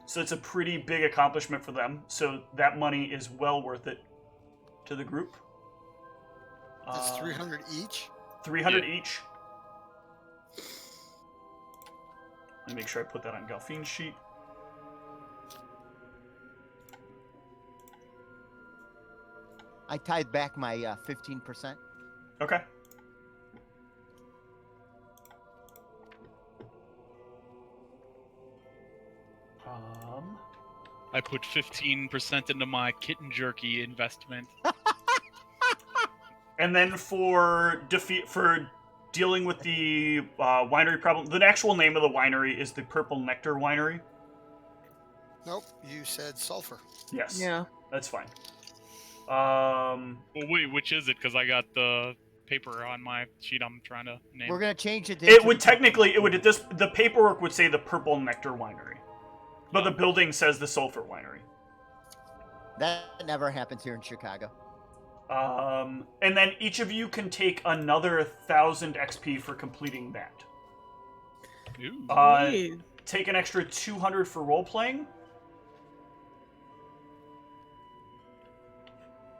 So it's a pretty big accomplishment for them. So that money is well worth it to the group. That's 300 each. 300 each. Let me make sure I put that on Gelfine's sheet. I tied back my 15%. Okay. I put 15% into my kitten jerky investment. And then for dealing with the winery problem, the actual name of the winery is the Purple Nectar Winery. Nope, you said sulfur. Yes. Yeah. That's fine. Well, wait, which is it? Because I got the paper on my sheet I'm trying to name. We're gonna change it. It would technically, the paperwork would say the Purple Nectar Winery, but the building says the Sulphur Winery. That never happens here in Chicago. And then each of you can take another 1,000 XP for completing that. Ooh. Sweet. Take an extra 200 for role playing.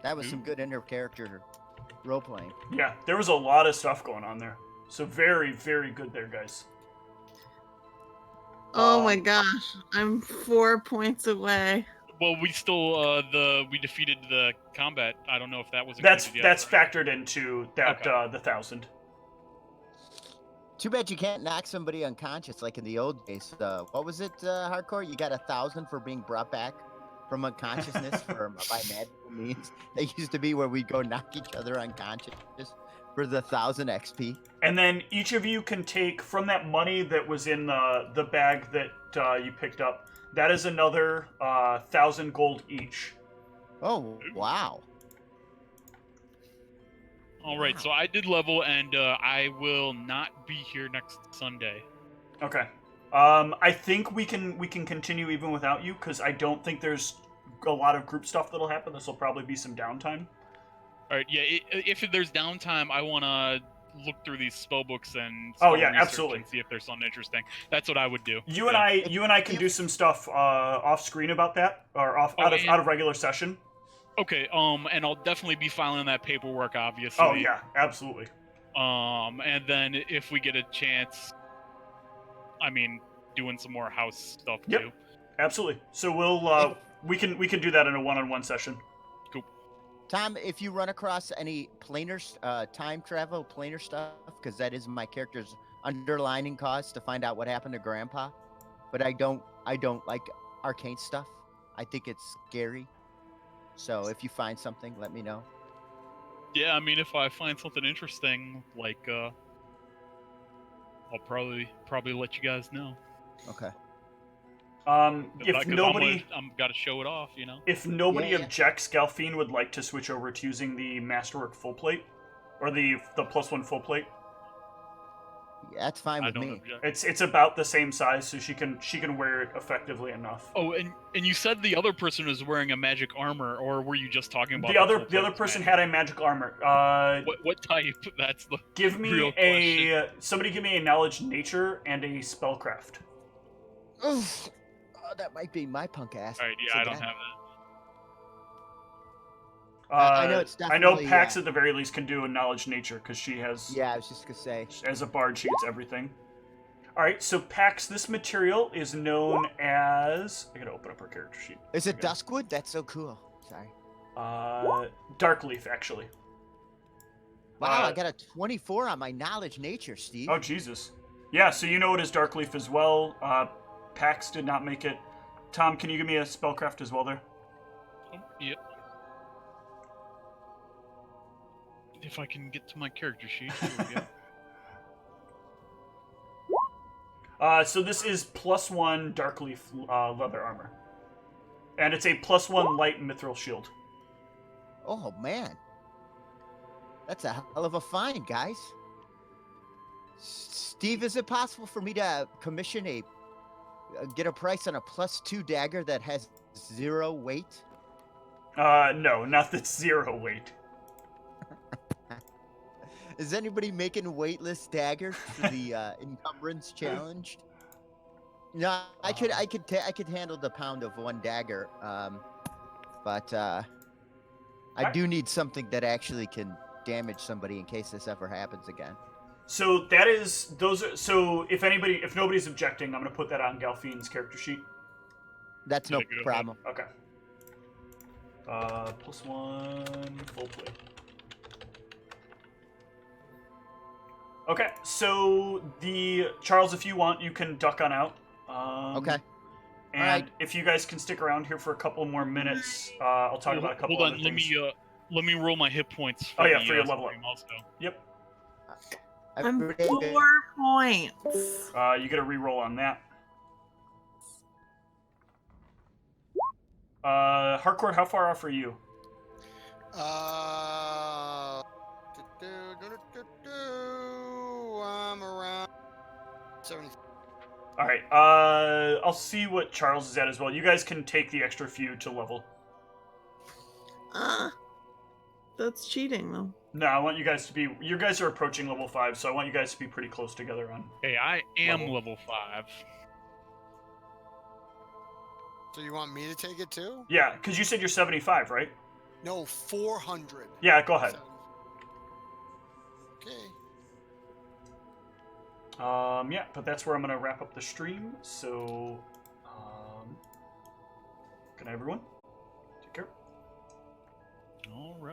That was some good inter-character role playing. Yeah, there was a lot of stuff going on there. So very, very good there, guys. Oh my gosh, I'm 4 points away. Well, we still we defeated the combat. I don't know if that was That's included yet. factored into that Okay. the 1,000. Too bad you can't knock somebody unconscious like in the old days. What was it, Hardcore? You got 1,000 for being brought back from unconsciousness by magical means. They used to be where we'd go knock each other unconscious for the 1,000 XP. And then each of you can take from that money that was in the bag that you picked up. That is another 1,000 gold each. Oh, wow. All right, so I did level, and I will not be here next Sunday. Okay. I think we can continue even without you, because I don't think there's a lot of group stuff that'll happen. This will probably be some downtime. All right, yeah. If there's downtime, I want to look through these spell books and absolutely, and see if there's something interesting. That's what I would do. You and I can do some stuff off screen about that, or out of regular session. Okay. And I'll definitely be filing that paperwork, obviously. Oh yeah, absolutely. And then if we get a chance, I mean, doing some more house stuff too. Absolutely. So we'll we can do that in a one-on-one session. Cool. Tom, if you run across any planar time travel planar stuff, because that is my character's underlining cause to find out what happened to Grandpa, but I don't like arcane stuff. I think it's scary. So if you find something, let me know. Yeah, I mean, if I find something interesting, like I'll probably let you guys know. Okay. If nobody, I'm got to show it off, you know. If nobody objects, Galfine would like to switch over to using the Masterwork full plate, or the +1 full plate. Yeah, that's fine with me. Object. It's about the same size, so she can wear it effectively enough. Oh, and you said the other person was wearing a magic armor, or were you just talking about the other person had a magic armor? What type? That's the give me real question. Somebody give me a knowledge nature and a spellcraft. Oof. Oh, that might be my punk ass. All right, yeah, I don't have that. I know it's I know definitely, Pax at the very least can do a knowledge nature because she has. Yeah, I was just gonna say. As a bard, she gets everything. All right, so Pax, this material is known as. I gotta open up her character sheet. Is it Duskwood? That's so cool. Sorry. Darkleaf, actually. Wow, I got a 24 on my knowledge nature, Steve. Oh Jesus. Yeah, so you know it is Darkleaf as well. Pax did not make it. Tom, can you give me a spellcraft as well there? Yep. If I can get to my character sheet. Here we go. So this is +1 Darkleaf leather armor. And it's a +1 light mithril shield. Oh, man. That's a hell of a find, guys. Steve, is it possible for me to commission get a price on a +2 dagger that has 0 weight? No, not that's 0 weight. Is anybody making weightless daggers for the encumbrance challenge? No, I could handle the pound of 1 dagger, but I do need something that actually can damage somebody in case this ever happens again. So so if nobody's objecting, I'm gonna put that on Galfine's character sheet. That's no problem. Okay. +1 full plate. Okay, so Charles, if you want, you can duck on out. Okay. And right. if you guys can stick around here for a couple more minutes, I'll talk about a couple Hold other on, things. let me roll my hit points. For your level up. Also. Yep. I'm 4 points. You get a reroll on that. Hardcore, how far off are you? I'm around 70. All right. I'll see what Charles is at as well. You guys can take the extra few to level. That's cheating, though. No, I want you guys to be. You guys are approaching level 5, so I want you guys to be pretty close together on. Hey, I am level 5. So you want me to take it too? Yeah, because you said you're 75, right? No, 400. Yeah, go ahead. Okay. Yeah, but that's where I'm going to wrap up the stream. So, good night, everyone. Take care. All right.